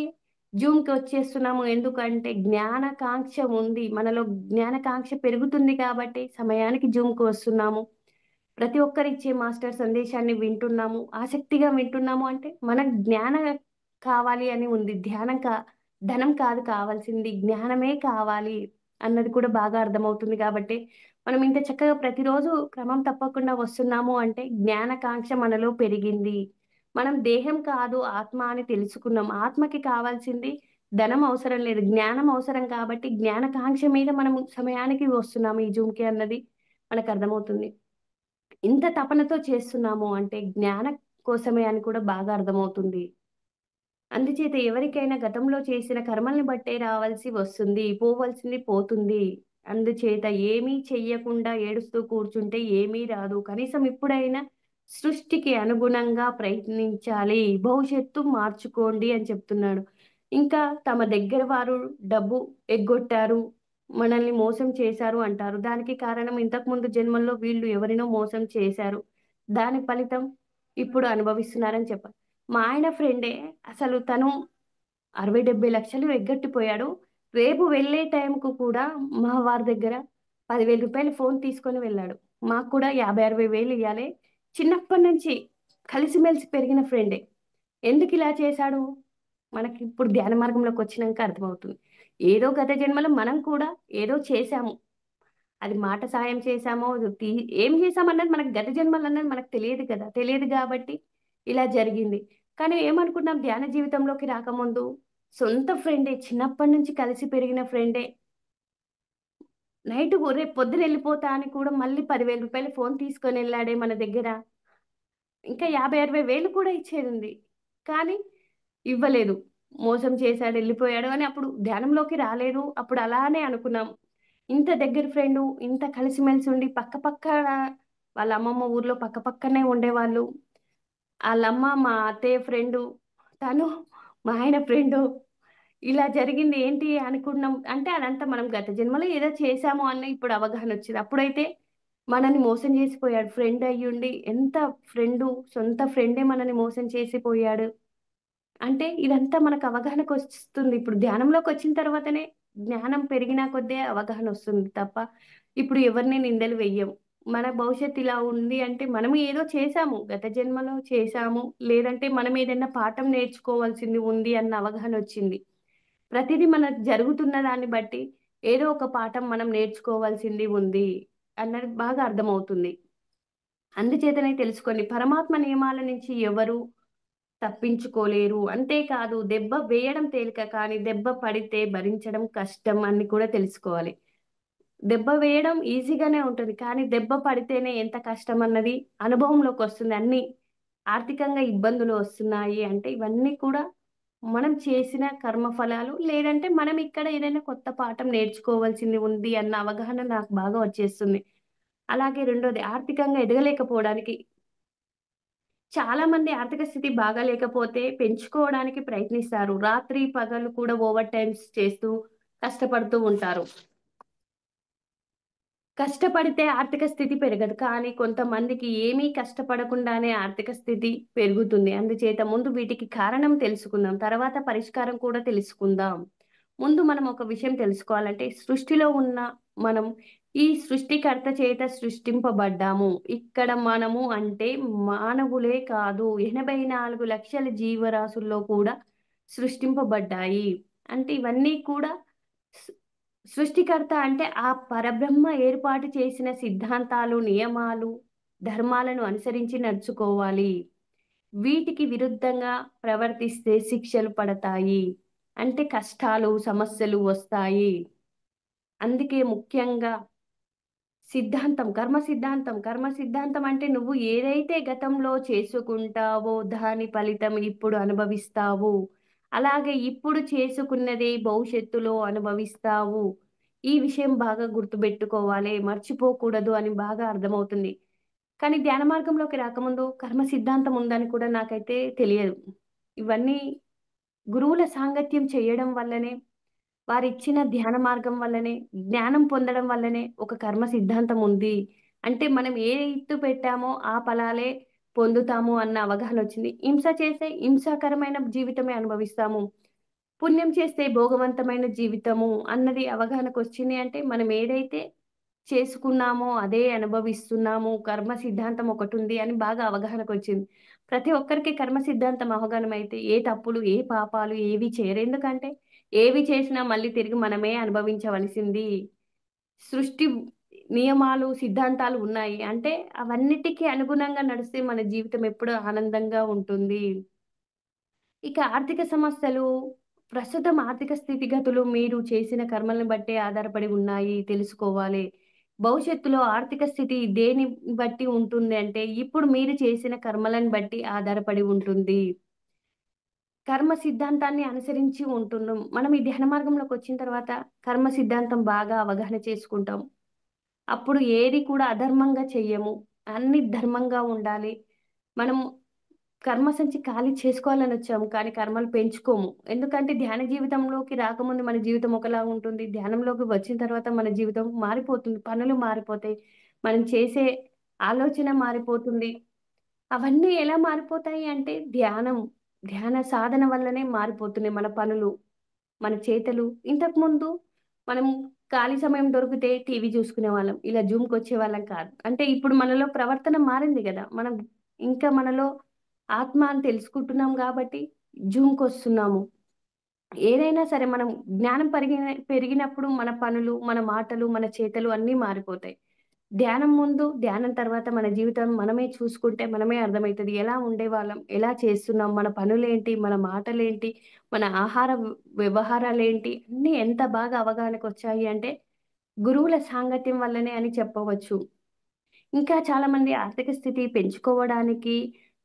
జూమ్‌కి వచ్చేస్తున్నాము. ఎందుకంటే జ్ఞానకాంక్ష ఉంది. మనలో జ్ఞానకాంక్ష పెరుగుతుంది కాబట్టి సమయానికి జూమ్‌కి వస్తున్నాము. ప్రతి ఒక్కరిచ్చే మాస్టర్ సందేశాన్ని వింటున్నాము. ఆసక్తిగా వింటున్నాము అంటే మనకు కావాలి అని ఉంది. ధనం కాదు కావాల్సింది, జ్ఞానమే కావాలి అన్నది కూడా బాగా అర్థమవుతుంది కాబట్టి మనం ఇంత చక్కగా ప్రతిరోజు క్రమం తప్పకుండా వస్తున్నాము అంటే జ్ఞానకాంక్ష మనలో పెరిగింది. మనం దేహం కాదు ఆత్మ అని తెలుసుకున్నాం. ఆత్మకి కావాల్సింది ధనం అవసరం లేదు. జ్ఞానం అవసరం కాబట్టి జ్ఞానకాంక్ష మీద మనం సమయానికి వస్తున్నాము ఈ జూమ్‌కి అన్నది మనకర్థమవుతుంది. ఇంత తపనతో చేస్తున్నాము అంటే జ్ఞానం కోసమే అని కూడా బాగా అర్థమవుతుంది. అందుచేత ఎవరికైనా గతంలో చేసిన కర్మల్ని బట్టే రావాల్సి వస్తుంది. పోవలసింది పోతుంది. అందుచేత ఏమీ చెయ్యకుండా ఏడుస్తూ కూర్చుంటే ఏమీ రాదు. కనీసం ఇప్పుడైనా సృష్టికి అనుగుణంగా ప్రయత్నించాలి. భవిష్యత్తు మార్చుకోండి అని చెప్తున్నాడు. ఇంకా తమ దగ్గర వారు డబ్బు ఎగ్గొట్టారు. మనల్ని మోసం చేశారు అంటారు. దానికి కారణం ఇంతకుముందు జన్మల్లో వీళ్ళు ఎవరినో మోసం చేశారు. దాని ఫలితం ఇప్పుడు అనుభవిస్తున్నారని చెప్పాలి. మా ఆయన ఫ్రెండే అసలు తను 60, 70 లక్షలు ఎగ్గొట్టిపోయాడు. రేపు వెళ్ళే టైంకు కూడా మా వారి దగ్గర రూ. 10,000 ఫోన్ తీసుకొని వెళ్ళాడు. మాకు కూడా 50, 60 వేలు ఇయ్యాలి. చిన్నప్పటి నుంచి కలిసిమెలిసి పెరిగిన ఫ్రెండే. ఎందుకిలా చేశాడు? మనకిప్పుడు ధ్యాన మార్గంలోకి వచ్చినంక అర్థమవుతుంది. ఏదో గత జన్మలో మనం కూడా ఏదో చేశాము. అది మాట సాయం చేశామో, తి ఏం చేశామన్నది మనకు గత జన్మలన్నది మనకు తెలియదు కదా! తెలియదు గాబట్టి ఇలా జరిగింది. కానీ ఏమనుకున్నాం ధ్యాన జీవితంలోకి రాకముందు సొంత ఫ్రెండే, చిన్నప్పటి నుంచి కలిసి పెరిగిన ఫ్రెండే రేపు పొద్దున ఎళ్ళిపోతా అని కూడా మళ్ళీ రూ. 10,000 ఫోన్ తీసుకొనెళ్ళాడే మన దగ్గర. ఇంకా 50, 60 వేలు కూడా ఇచ్చేదుంది. కానీ ఇవ్వలేదు. మోసం చేశాడు, ఎళ్ళిపోయాడు అని అప్పుడు ధ్యానంలోకి రాలేదు. అప్పుడు అలానే అనుకున్నాం. ఇంత దగ్గర ఫ్రెండు, ఇంత కలిసిమెలిసి ఉండి పక్కన వాళ్ళ అమ్మమ్మ ఊర్లో పక్కనే ఉండేవాళ్ళు. ఆళ్ళమ్మ మా అత్తయ్య ఫ్రెండు, తను మా ఆయన ఫ్రెండు. ఇలా జరిగింది ఏంటి అనుకున్నాం. అంటే అదంతా మనం గత జన్మలో ఏదో చేశాము అని ఇప్పుడు అవగాహనొచ్చింది. అప్పుడైతే మనల్ని మోసం చేసిపోయాడు. ఫ్రెండ్ అయ్యుండి ఎంత ఫ్రెండు, సొంత ఫ్రెండే మనల్ని మోసం చేసిపోయాడు. అంటే ఇదంతా మనకు అవగాహనకొస్తుంది. ఇప్పుడు ధ్యానంలోకొచ్చిన తర్వాతనే జ్ఞానం పెరిగిన కొద్దే అవగాహనొస్తుంది తప్ప, ఇప్పుడు ఎవరిని నిందలు వెయ్యం. మన భవిష్యత్తు ఇలా ఉంది అంటే మనం ఏదో చేశాము. గత జన్మలో చేశాము. లేదంటే మనం ఏదైనా పాఠం నేర్చుకోవాల్సింది ఉంది అన్న అవగాహనొచ్చింది. ప్రతిదీ మనకు జరుగుతున్న దాన్ని బట్టి ఏదో ఒక పాఠం మనం నేర్చుకోవాల్సింది ఉంది అన్నది బాగా అర్థమవుతుంది. అందుచేతనే తెలుసుకోండి పరమాత్మ నియమాల నుంచి ఎవరు తప్పించుకోలేరు. అంతేకాదు దెబ్బ వేయడం తేలిక కానీ దెబ్బ పడితే భరించడం కష్టం అని కూడా తెలుసుకోవాలి. దెబ్బ వేయడం ఈజీగానే ఉంటది. కానీ దెబ్బ పడితేనే ఎంత కష్టమన్నది అనుభవంలోకొస్తుంది. ఆర్థికంగా ఇబ్బందులు వస్తున్నాయి అంటే ఇవన్నీ కూడా మనం చేసిన కర్మ ఫలాలు. లేదంటే మనం ఇక్కడ ఏదైనా కొత్త పాఠం నేర్చుకోవాల్సింది ఉంది అన్న అవగాహన నాకు బాగా వచ్చేస్తుంది. అలాగే రెండోది ఆర్థికంగా ఎదగలేకపోవడానికి చాలా మంది ఆర్థిక స్థితి బాగాలేకపోతే పెంచుకోవడానికి ప్రయత్నిస్తారు. రాత్రి, పగలు కూడా ఓవర్ టైమ్స్ చేస్తూ కష్టపడుతూ ఉంటారు. కష్టపడితే ఆర్థిక స్థితి పెరగదు. కానీ కొంతమందికి ఏమీ కష్టపడకుండానే ఆర్థిక స్థితి పెరుగుతుంది. అందుచేత ముందు వీటికి కారణం తెలుసుకుందాం. తర్వాత పరిష్కారం కూడా తెలుసుకుందాం. ముందు మనం ఒక విషయం తెలుసుకోవాలంటే సృష్టిలో ఉన్న మనం ఈ సృష్టికర్త చేత సృష్టింపబడ్డాము. ఇక్కడ మనము అంటే మానవులే కాదు 84 లక్షల జీవరాశుల్లో కూడా సృష్టింపబడ్డాయి. అంటే ఇవన్నీ కూడా స్ సృష్టికర్త అంటే ఆ పరబ్రహ్మ ఏర్పాటు చేసిన సిద్ధాంతాలు, నియమాలు, ధర్మాలను అనుసరించి నడుచుకోవాలి. వీటికి విరుద్ధంగా ప్రవర్తిస్తే శిక్షలు పడతాయి. అంటే కష్టాలు, సమస్యలు వస్తాయి. అందుకే ముఖ్యంగా కర్మ సిద్ధాంతం అంటే నువ్వు ఏదైతే గతంలో చేసుకుంటావో దాని ఫలితం ఇప్పుడు అనుభవిస్తావు. అలాగే ఇప్పుడు చేసుకున్నదే భవిష్యత్తులో అనుభవిస్తావు. ఈ విషయం బాగా గుర్తుబెట్టుకోవాలి. మర్చిపోకూడదు అని బాగా అర్థమవుతుంది. కానీ ధ్యాన మార్గంలోకి రాకముందు కర్మ సిద్ధాంతం ఉందని కూడా నాకైతే తెలియదు. ఇవన్నీ గురువుల సాంగత్యం చేయడం వల్లనే వారిచ్చిన ధ్యాన మార్గం వల్లనే, జ్ఞానం పొందడం వల్లనే ఒక కర్మ సిద్ధాంతం ఉంది. అంటే మనం ఏ ఇత్తు పెట్టామో ఆ ఫలాలే పొందుతాము అన్న అవగాహన వచ్చింది. హింస చేస్తే హింసాకరమైన జీవితమే అనుభవిస్తాము. పుణ్యం చేస్తే భోగవంతమైన జీవితము అన్నది అవగాహనకొచ్చింది అంటే, మనం ఏదైతే చేసుకున్నామో అదే అనుభవిస్తున్నాము. కర్మ సిద్ధాంతం ఒకటుంది అని బాగా అవగాహనకొచ్చింది. ప్రతి ఒక్కరికి కర్మ సిద్ధాంతం అవగాహనమైతే ఏ తప్పులు, ఏ పాపాలు ఏవి చేయరు. ఎందుకంటే ఏవి చేసినా మళ్ళీ తిరిగి మనమే అనుభవించవలసింది. సృష్టి నియమాలు, సిద్ధాంతాలు ఉన్నాయి. అంటే అవన్నిటికి అనుగుణంగా నడిస్తే మన జీవితం ఎప్పుడూ ఆనందంగా ఉంటుంది. ఇక ఆర్థిక సమస్యలు, ప్రస్తుతం ఆర్థిక స్థితిగతులు మీరు చేసిన కర్మలను బట్టే ఆధారపడి ఉన్నాయి తెలుసుకోవాలి. భవిష్యత్తులో ఆర్థిక స్థితి దేని బట్టి ఉంటుంది అంటే, ఇప్పుడు మీరు చేసిన కర్మలను బట్టి ఆధారపడి ఉంటుంది. కర్మ సిద్ధాంతాన్ని అనుసరించి ఉంటున్నాం. మనం ఈ ధ్యాన మార్గంలోకొచ్చిన తర్వాత కర్మ సిద్ధాంతం బాగా అవగాహన చేసుకుంటాం. అప్పుడు ఏది కూడా అధర్మంగా చెయ్యము. అన్నీ ధర్మంగా ఉండాలి. మనం కర్మ సంచి ఖాళీ చేసుకోవాలనొచ్చాము. కానీ కర్మలు పెంచుకోము. ఎందుకంటే ధ్యాన జీవితంలోకి రాకముందు మన జీవితం ఒకలా ఉంటుంది. ధ్యానంలోకి వచ్చిన తర్వాత మన జీవితం మారిపోతుంది. పనులు మారిపోతాయి. మనం చేసే ఆలోచన మారిపోతుంది. అవన్నీ ఎలా మారిపోతాయి అంటే ధ్యాన సాధన వల్లనే మారిపోతున్నాయి మన పనులు, మన చేతలు. ఇంతకుముందు మనం ఖాళీ సమయం దొరికితే టీవీ చూసుకునేవాళ్ళం. ఇలా జూమ్‌కొచ్చేవాళ్ళం కాదు. అంటే ఇప్పుడు మనలో ప్రవర్తన మారింది గదా! మనం ఇంకా మనలో ఆత్మ అని తెలుసుకుంటున్నాం గాబట్టి జూమ్‌కొస్తున్నాము. ఏదైనా సరే మనం జ్ఞానం పెరిగినప్పుడు మన పనులు, మన మాటలు, మన చేతలు అన్నీ మారిపోతాయి. ధ్యానం ముందు, ధ్యానం తర్వాత మన జీవితం మనమే చూసుకుంటే మనమే అర్థమైతది. ఎలా ఉండేవాళ్ళం? ఎలా చేస్తున్నాం? మన పనులేంటి? మన మాటలేంటి? మన ఆహార వ్యవహారాలేంటి? అన్నీ ఎంత బాగా అవగాహనకొచ్చాయి అంటే, గురువుల సాంగత్యం వల్లనే అని చెప్పవచ్చు. ఇంకా చాలామంది ఆర్థిక స్థితి పెంచుకోవడానికి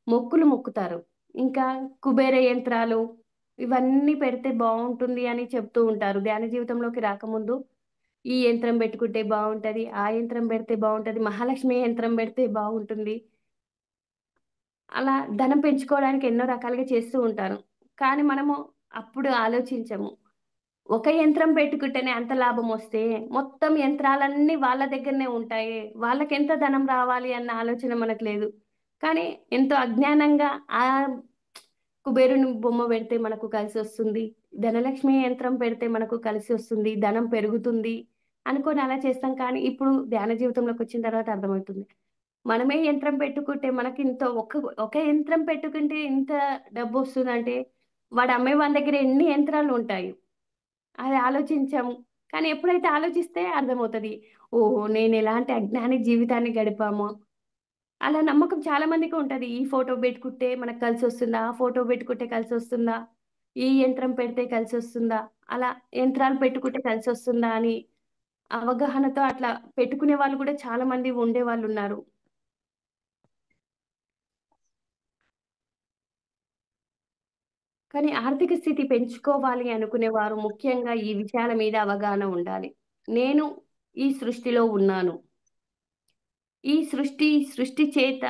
మొక్కులు మొక్కుతారు. ఇంకా కుబేర యంత్రాలు ఇవన్నీ పెడితే బావుంటుంది అని చెప్తూ ఉంటారు. ధ్యాన జీవితంలోకి రాకముందు ఈ యంత్రం బెట్టుకుంటే బావుంటది. ఆ యంత్రం బెడితే బావుంటది. మహాలక్ష్మి యంత్రం బెడితే బావుంటుంది. అలా ధనం పెంచుకోవడానికి ఎన్నో రకాలుగా చేస్తూ ఉంటారు. కానీ మనము అప్పుడు ఆలోచించము. ఒక యంత్రం పెట్టుకుంటేనే అంత లాభమొస్తే, మొత్తం యంత్రాలన్నీ వాళ్ళ దగ్గరనే ఉంటాయే. వాళ్ళకెంత ధనం రావాలి అన్న ఆలోచన మనకు లేదు. కానీ ఎంతో అజ్ఞానంగా కుబేరుని బొమ్మ పెడితే మనకు కలిసొస్తుంది. ధనలక్ష్మి యంత్రం పెడితే మనకు కలిసొస్తుంది. ధనం పెరుగుతుంది అనుకోని అలా చేస్తాం. కానీ ఇప్పుడు ధ్యాన జీవితంలోకొచ్చిన తర్వాత అర్థమవుతుంది. మనమే యంత్రం పెట్టుకుంటే మనకింత ఒక యంత్రం పెట్టుకుంటే ఇంత డబ్బొస్తుందంటే, వాడు అమ్మేవాని దగ్గర ఎన్ని యంత్రాలుంటాయి. అది ఆలోచించము. కానీ ఎప్పుడైతే ఆలోచిస్తే అర్థమవుతది. ఓహో! నేనెలాంటి అజ్ఞాని జీవితాన్ని గడిపామో అలా నమ్మకం చాలా మందికి ఉంటది. ఈ ఫోటో బెట్టుకుంటే మనకు కలిసొస్తుందా? ఆ ఫోటో బెట్టుకుంటే కలిసొస్తుందా? ఈ యంత్రం పెడితే కలిసొస్తుందా? అలా యంత్రాలు పెట్టుకుంటే కలిసొస్తుందా అని అవగాహనతో అట్లా పెట్టుకునే వాళ్ళు కూడా చాలా మంది ఉండేవాళ్ళున్నారు. కానీ ఆర్థిక స్థితి పెంచుకోవాలి అనుకునేవారు ముఖ్యంగా ఈ విషయాల మీద అవగాహన ఉండాలి. నేను ఈ సృష్టిలో ఉన్నాను. ఈ సృష్టి చేత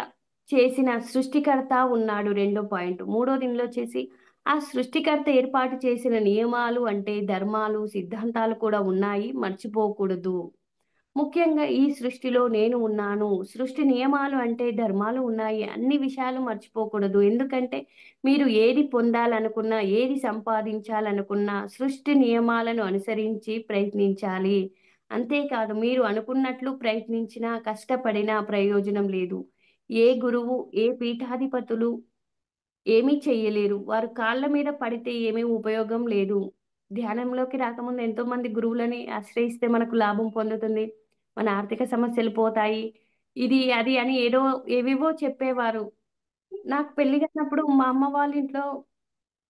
చేసిన సృష్టికర్త ఉన్నాడు రెండో పాయింట్. మూడోది ఇందులోచ్చేసి ఆ సృష్టికర్త ఏర్పాటు చేసిన నియమాలు అంటే ధర్మాలు, సిద్ధాంతాలు కూడా ఉన్నాయి. మర్చిపోకూడదు. ముఖ్యంగా ఈ సృష్టిలో నేను ఉన్నాను. సృష్టి నియమాలు అంటే ధర్మాలు ఉన్నాయి. అన్ని విషయాలు మర్చిపోకూడదు. ఎందుకంటే మీరు ఏది పొందాలనుకున్నా, ఏది సంపాదించాలనుకున్నా సృష్టి నియమాలను అనుసరించి ప్రయత్నించాలి. అంతేకాదు మీరు అనుకున్నట్లు ప్రయత్నించినా, కష్టపడినా ప్రయోజనం లేదు. ఏ గురువు, ఏ పీఠాధిపతులు ఏమీ చెయ్యలేరు. వారు కాళ్ళ మీద పడితే ఏమీ ఉపయోగం లేదు. ధ్యానంలోకి రాకముందు ఎంతోమంది గురువులని ఆశ్రయిస్తే మనకు లాభం పొందుతుంది. మన ఆర్థిక సమస్యలు పోతాయి. ఇది, అది అని ఏవేవో చెప్పేవారు. నాకు పెళ్లి కానప్పుడు మా అమ్మ వాళ్ళ ఇంట్లో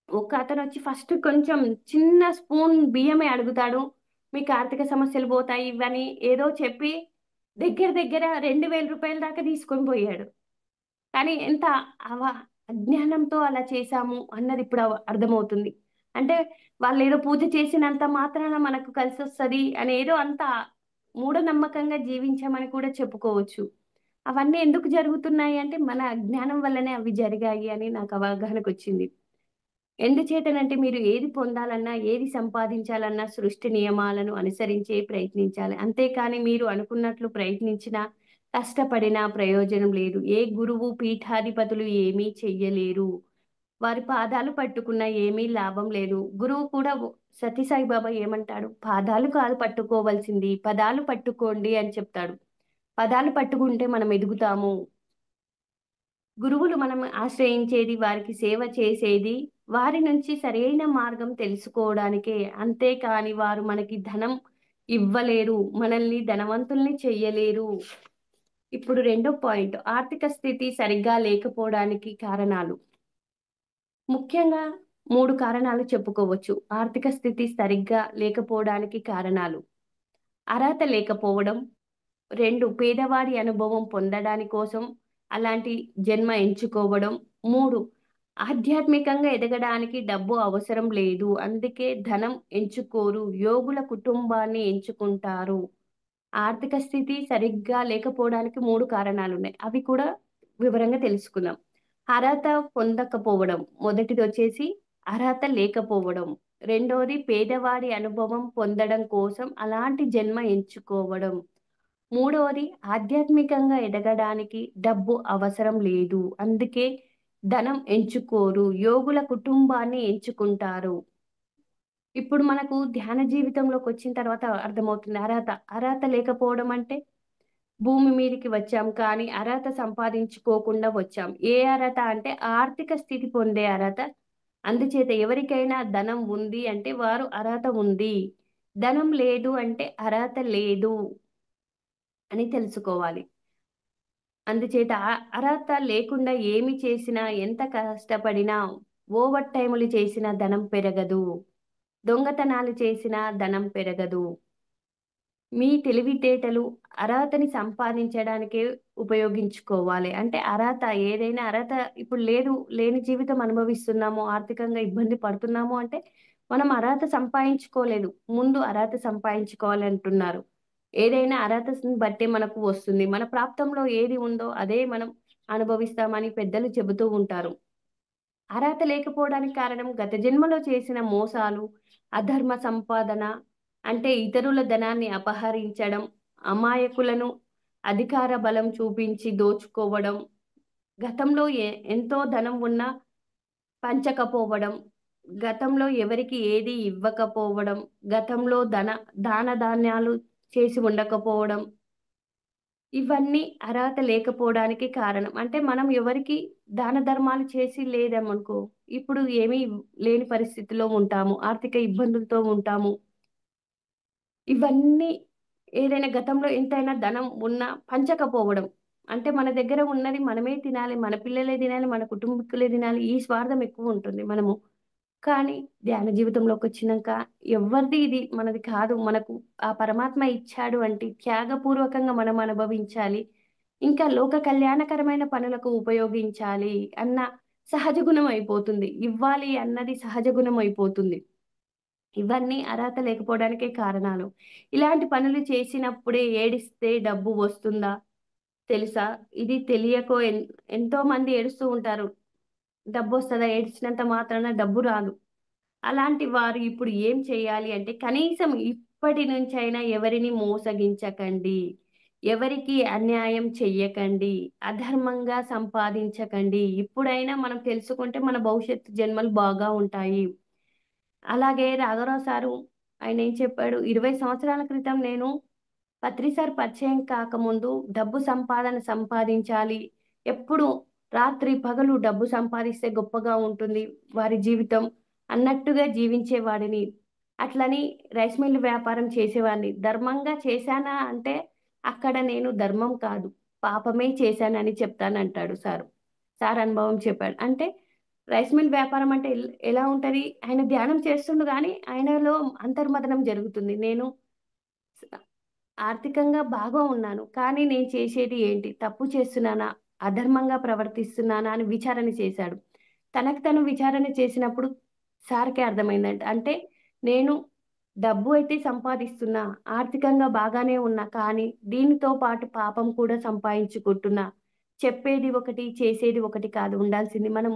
ఒక అతనొచ్చి ఫస్ట్ కొంచెం చిన్న స్పూన్ బియ్యమే అడుగుతాడు. మీకు ఆర్థిక సమస్యలు పోతాయి ఇవని ఏదో చెప్పి దగ్గర దగ్గర రూ. 2000 దాకా తీసుకొని పోయాడు. కానీ ఎంత అవ అజ్ఞానంతో అలా చేశాము అన్నది ఇప్పుడు అర్థమవుతుంది. అంటే వాళ్ళేదో పూజ చేసినంత మాత్రాన మనకు కలిసొస్తది అని ఏదో అంత మూఢనమ్మకంగా జీవించామని కూడా చెప్పుకోవచ్చు. అవన్నీ ఎందుకు జరుగుతున్నాయి అంటే మన అజ్ఞానం వల్లనే అవి జరిగాయి అని నాకు అవగాహనకొచ్చింది. ఎందుచేతనంటే మీరు ఏది పొందాలన్నా, ఏది సంపాదించాలన్నా సృష్టి నియమాలను అనుసరించే ప్రయత్నించాలి. అంతేకాని మీరు అనుకున్నట్లు ప్రయత్నించినా, కష్టపడినా ప్రయోజనం లేదు. ఏ గురువు, పీఠాధిపతులు ఏమీ చెయ్యలేరు. వారి పాదాలు పట్టుకున్నా ఏమీ లాభం లేదు. గురువు కూడా సత్య సాయిబాబా ఏమంటాడు? పాదాలు కాదు పట్టుకోవాల్సింది, పదాలు పట్టుకోండి అని చెప్తాడు. పదాలు పట్టుకుంటే మనం ఎదుగుతాము. గురువులు మనం ఆశ్రయించేది, వారికి సేవ చేసేది, వారి నుంచి సరైన మార్గం తెలుసుకోవడానికే. అంతేకాని వారు మనకి ధనం ఇవ్వలేరు. మనల్ని ధనవంతుల్ని చెయ్యలేరు. ఇప్పుడు రెండో పాయింట్, ఆర్థిక స్థితి సరిగ్గా లేకపోవడానికి కారణాలు. ముఖ్యంగా 3 కారణాలు చెప్పుకోవచ్చు. ఆర్థిక స్థితి సరిగ్గా లేకపోవడానికి కారణాలు. అర్హత లేకపోవడం. 2 పేదవాడి అనుభవం పొందడాని కోసం అలాంటి జన్మ ఎంచుకోవడం. 3 ఆధ్యాత్మికంగా ఎదగడానికి డబ్బు అవసరం లేదు. అందుకే ధనం ఎంచుకోరు. యోగుల కుటుంబాన్ని ఎంచుకుంటారు. ఆర్థిక స్థితి సరిగ్గా లేకపోవడానికి 3 కారణాలున్నాయి. అవి కూడా వివరంగా తెలుసుకుందాం. అర్హత పొందకపోవడం. మొదటిదొచ్చేసి అర్హత లేకపోవడం. రెండోది పేదవాడి అనుభవం పొందడం కోసం అలాంటి జన్మ ఎంచుకోవడం. మూడవది ఆధ్యాత్మికంగా ఎదగడానికి డబ్బు అవసరం లేదు. అందుకే ధనం ఎంచుకోరు. యోగుల కుటుంబాన్ని ఎంచుకుంటారు. ఇప్పుడు మనకు ధ్యాన జీవితంలోకొచ్చిన తర్వాత అర్థమవుతుంది అర్హత. అర్హత లేకపోవడం అంటే భూమి మీదకి వచ్చాం కానీ అర్హత సంపాదించుకోకుండా వచ్చాం. ఏ అర్హత అంటే ఆర్థిక స్థితి పొందే అర్హత. అందుచేత ఎవరికైనా ధనం ఉంది అంటే వారు అర్హత ఉంది. ధనం లేదు అంటే అర్హత లేదు అని తెలుసుకోవాలి. అందుచేత అర్హత లేకుండా ఏమి చేసినా, ఎంత కష్టపడినా, ఓవర్ టైములు చేసినా ధనం పెరగదు. దొంగతనాలు చేసినా ధనం పెరగదు. మీ తెలివితేటలు అర్హతని సంపాదించడానికే ఉపయోగించుకోవాలి. అంటే అర్హత ఏదైనా అర్హత ఇప్పుడు లేదు, లేని జీవితం అనుభవిస్తున్నాము, ఆర్థికంగా ఇబ్బంది పడుతున్నాము అంటే మనం అర్హత సంపాదించుకోలేదు. ముందు అర్హత సంపాదించుకోవాలంటున్నారు. ఏదైనా అర్హతని బట్టే మనకు వస్తుంది. మన ప్రాప్తంలో ఏది ఉందో అదే మనం అనుభవిస్తామని పెద్దలు చెబుతూ ఉంటారు. అర్హత లేకపోవడానికి కారణం గత జన్మలో చేసిన మోసాలు, అధర్మ సంపాదన అంటే ఇతరుల ధనాన్ని అపహరించడం, అమాయకులను అధికార బలం చూపించి దోచుకోవడం, గతంలో ఎంతో ధనం ఉన్నా పంచకపోవడం, గతంలో ఎవరికి ఏది ఇవ్వకపోవడం, గతంలో దాన ధాన్యాలు చేసి ఉండకపోవడం, ఇవన్నీ అర్హత లేకపోవడానికి కారణం. అంటే మనం ఎవరికి దాన ధర్మాలు చేసి లేదమనుకో, ఇప్పుడు ఏమీ లేని పరిస్థితిలో ఉంటాము. ఆర్థిక ఇబ్బందులతో ఉంటాము. ఇవన్నీ ఏదైనా గతంలో ఎంతైనా ధనం ఉన్నా పంచకపోవడం. అంటే మన దగ్గర ఉన్నది మనమే తినాలి, మన పిల్లలే తినాలి, మన కుటుంబీకులే తినాలి. ఈ స్వార్థం ఎక్కువుంటుంది మనము. కానీ ధ్యాన జీవితంలోకొచ్చినంక ఎవ్వరిది ఇది మనది కాదు. మనకు ఆ పరమాత్మ ఇచ్చాడు అంటే త్యాగపూర్వకంగా మనం అనుభవించాలి. ఇంకా లోక కళ్యాణకరమైన పనులకు ఉపయోగించాలి అన్న సహజ గుణం అయిపోతుంది. ఇవ్వాలి అన్నది సహజ గుణం అయిపోతుంది. ఇవన్నీ అర్హత లేకపోవడానికే కారణాలు. ఇలాంటి పనులు చేసినప్పుడే ఏడిస్తే డబ్బు వస్తుందా తెలుసా? ఇది తెలియకో ఎంతోమంది ఏడుస్తూ ఉంటారు. డబ్బొస్తదా? ఏడ్చినంత మాత్రాన డబ్బు రాదు. అలాంటి వారు ఇప్పుడు ఏం చేయాలి అంటే, కనీసం ఇప్పటి నుంచైనా ఎవరిని మోసగించకండి. ఎవరికీ అన్యాయం చెయ్యకండి. అధర్మంగా సంపాదించకండి. ఇప్పుడైనా మనం తెలుసుకుంటే మన భవిష్యత్తు జన్మలు బాగా ఉంటాయి. అలాగే రాఘవరావు సారు ఆయనేం చెప్పాడు, 20 సంవత్సరాల క్రితం నేను పత్రి సార్ పరిచయం కాకముందు డబ్బు సంపాదించాలి. ఎప్పుడు రాత్రి పగలు డబ్బు సంపాదిస్తే గొప్పగా ఉంటుంది వారి జీవితం అన్నట్టుగా జీవించేవాడిని. అట్లని రైస్ మిల్ వ్యాపారం చేసేవాడిని. ధర్మంగా చేశానా అంటే అక్కడ నేను ధర్మం కాదు, పాపమే చేశానని చెప్తానంటాడు సారు. సార్ అనుభవం చెప్పాడు. అంటే రైస్ మిల్ వ్యాపారం అంటే ఎలా ఉంటది? ఆయన ధ్యానం చేస్తుండు గానీ ఆయనలో అంతర్మథనం జరుగుతుంది. నేను ఆర్థికంగా బాగా ఉన్నాను. కానీ నేను చేసేది ఏంటి? తప్పు చేస్తున్నానా? అధర్మంగా ప్రవర్తిస్తున్నానా? అని విచారణ చేశాడు. తనకు తను విచారణ చేసినప్పుడు సార్‌కే అర్థమైందంట. అంటే నేను డబ్బు అయితే సంపాదిస్తున్నా, ఆర్థికంగా బాగానే ఉన్నా. కానీ దీనితో పాటు పాపం కూడా సంపాదించుకుంటున్నా. చెప్పేది ఒకటి, చేసేది ఒకటి కాదు ఉండాల్సింది. మనం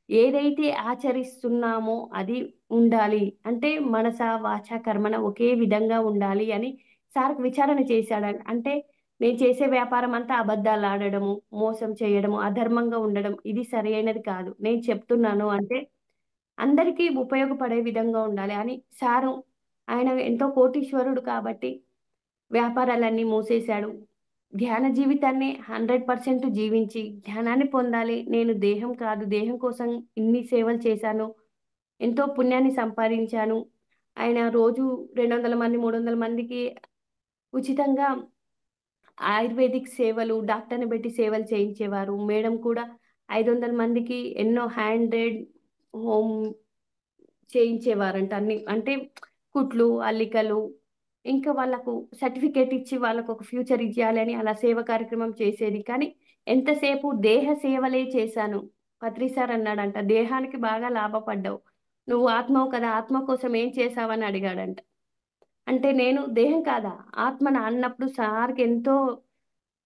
ఏదైతే ఆచరిస్తున్నామో అది ఉండాలి. అంటే మనస, వాచ, కర్మణ ఒకే విధంగా ఉండాలి అని సార్‌కి విచారణ చేశాడండి. అంటే నేను చేసే వ్యాపారం అంతా అబద్దాలాడడము, మోసం చేయడము, అధర్మంగా ఉండడం ఇది సరైనది కాదు. నేను చెప్తున్నాను అంటే అందరికీ ఉపయోగపడే విధంగా ఉండాలి అని సారు ఆయన ఎంతో కోటీశ్వరుడు కాబట్టి వ్యాపారాలన్నీ మూసేశాడు. ధ్యాన జీవితాన్ని 100% జీవించి ధ్యానాన్ని పొందాలి. నేను దేహం కాదు, దేహం కోసం ఇన్ని సేవలు చేశాను. ఎంతో పుణ్యాన్ని సంపాదించాను. ఆయన రోజు 200 మంది, 300 మందికి ఉచితంగా ఆయుర్వేదిక్ సేవలు, డాక్టర్‌ని పెట్టి సేవలు చేయించేవారు. మేడం కూడా 500 మందికి ఎన్నో హ్యాండెడ్ హోమ్ చేయించేవారంట అన్ని. అంటే కుట్లు, అల్లికలు ఇంకా వాళ్ళకు సర్టిఫికేట్ ఇచ్చి వాళ్ళకొక ఫ్యూచర్ ఇయ్యాలని అలా సేవ కార్యక్రమం చేసేది. కానీ ఎంతసేపు దేహ సేవలే చేశాను. పత్రి సార్ అన్నాడంట, "దేహానికి బాగా లాభపడ్డావు. నువ్వు ఆత్మవు కదా! ఆత్మ కోసం ఏం చేశావని" అడిగాడంట. అంటే నేను దేహం కాదా, ఆత్మనా అన్నప్పుడు సార్‌కి ఎంతో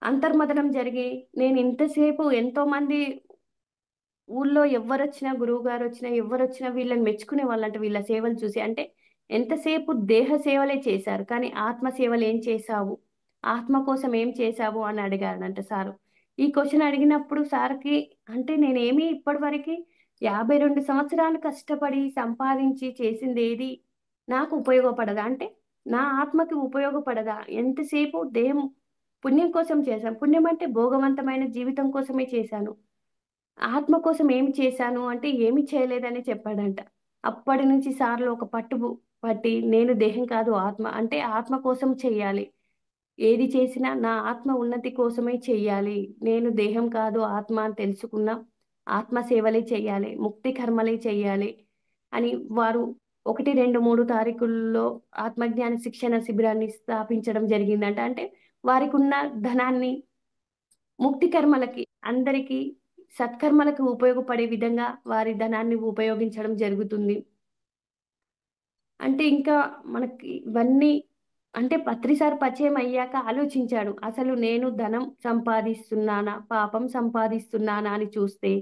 అంతర్మథనం జరిగి నేను ఇంతసేపు ఎంతోమంది ఊళ్ళో ఎవ్వరొచ్చినా, గురువుగారొచ్చినా, ఎవ్వరొచ్చినా వీళ్ళని మెచ్చుకునేవాళ్ళంట వీళ్ళ సేవలు చూసి. అంటే ఎంతసేపు దేహ సేవలే చేశారు. కానీ ఆత్మ సేవలేం చేశావు? ఆత్మ కోసం ఏం చేశావు? అని అడిగాడంట సారు. ఈ క్వెషన్ అడిగినప్పుడు సార్‌కి అంటే నేనేమి ఇప్పటివరకి 52 సంవత్సరాలు కష్టపడి, సంపాదించి చేసిందేది నాకు ఉపయోగపడదా? అంటే నా ఆత్మకి ఉపయోగపడదా? ఎంతసేపు దేహం పుణ్యం కోసం చేశాం. పుణ్యం అంటే భోగవంతమైన జీవితం కోసమే చేశాను. ఆత్మ కోసం ఏమి చేశాను అంటే, ఏమి చేయలేదనే చెప్పాడంట. అప్పటి నుంచి సార్‌లో ఒక పట్టి నేను దేహం కాదు ఆత్మ. అంటే ఆత్మ కోసం చెయ్యాలి. ఏది చేసినా నా ఆత్మ ఉన్నతి కోసమే చెయ్యాలి. నేను దేహం కాదు ఆత్మ అని తెలుసుకున్నా. ఆత్మ సేవలే చెయ్యాలి. ముక్తి కర్మలే చెయ్యాలి అని వారు 1, 2, 3 తారీఖుల్లో ఆత్మజ్ఞాన శిక్షణ శిబిరాన్ని స్థాపించడం జరిగిందంట. అంటే వారికున్న ధనాన్ని ముక్తి కర్మలకి, అందరికీ సత్కర్మలకు ఉపయోగపడే విధంగా వారి ధనాన్ని ఉపయోగించడం జరుగుతుంది. అంటే ఇంకా మనకి ఇవన్నీ అంటే పత్రి సార్ పరిచయం అయ్యాక ఆలోచించాడు. అసలు నేను ధనం సంపాదిస్తున్నానా? పాపం సంపాదిస్తున్నానా? అని చూస్తే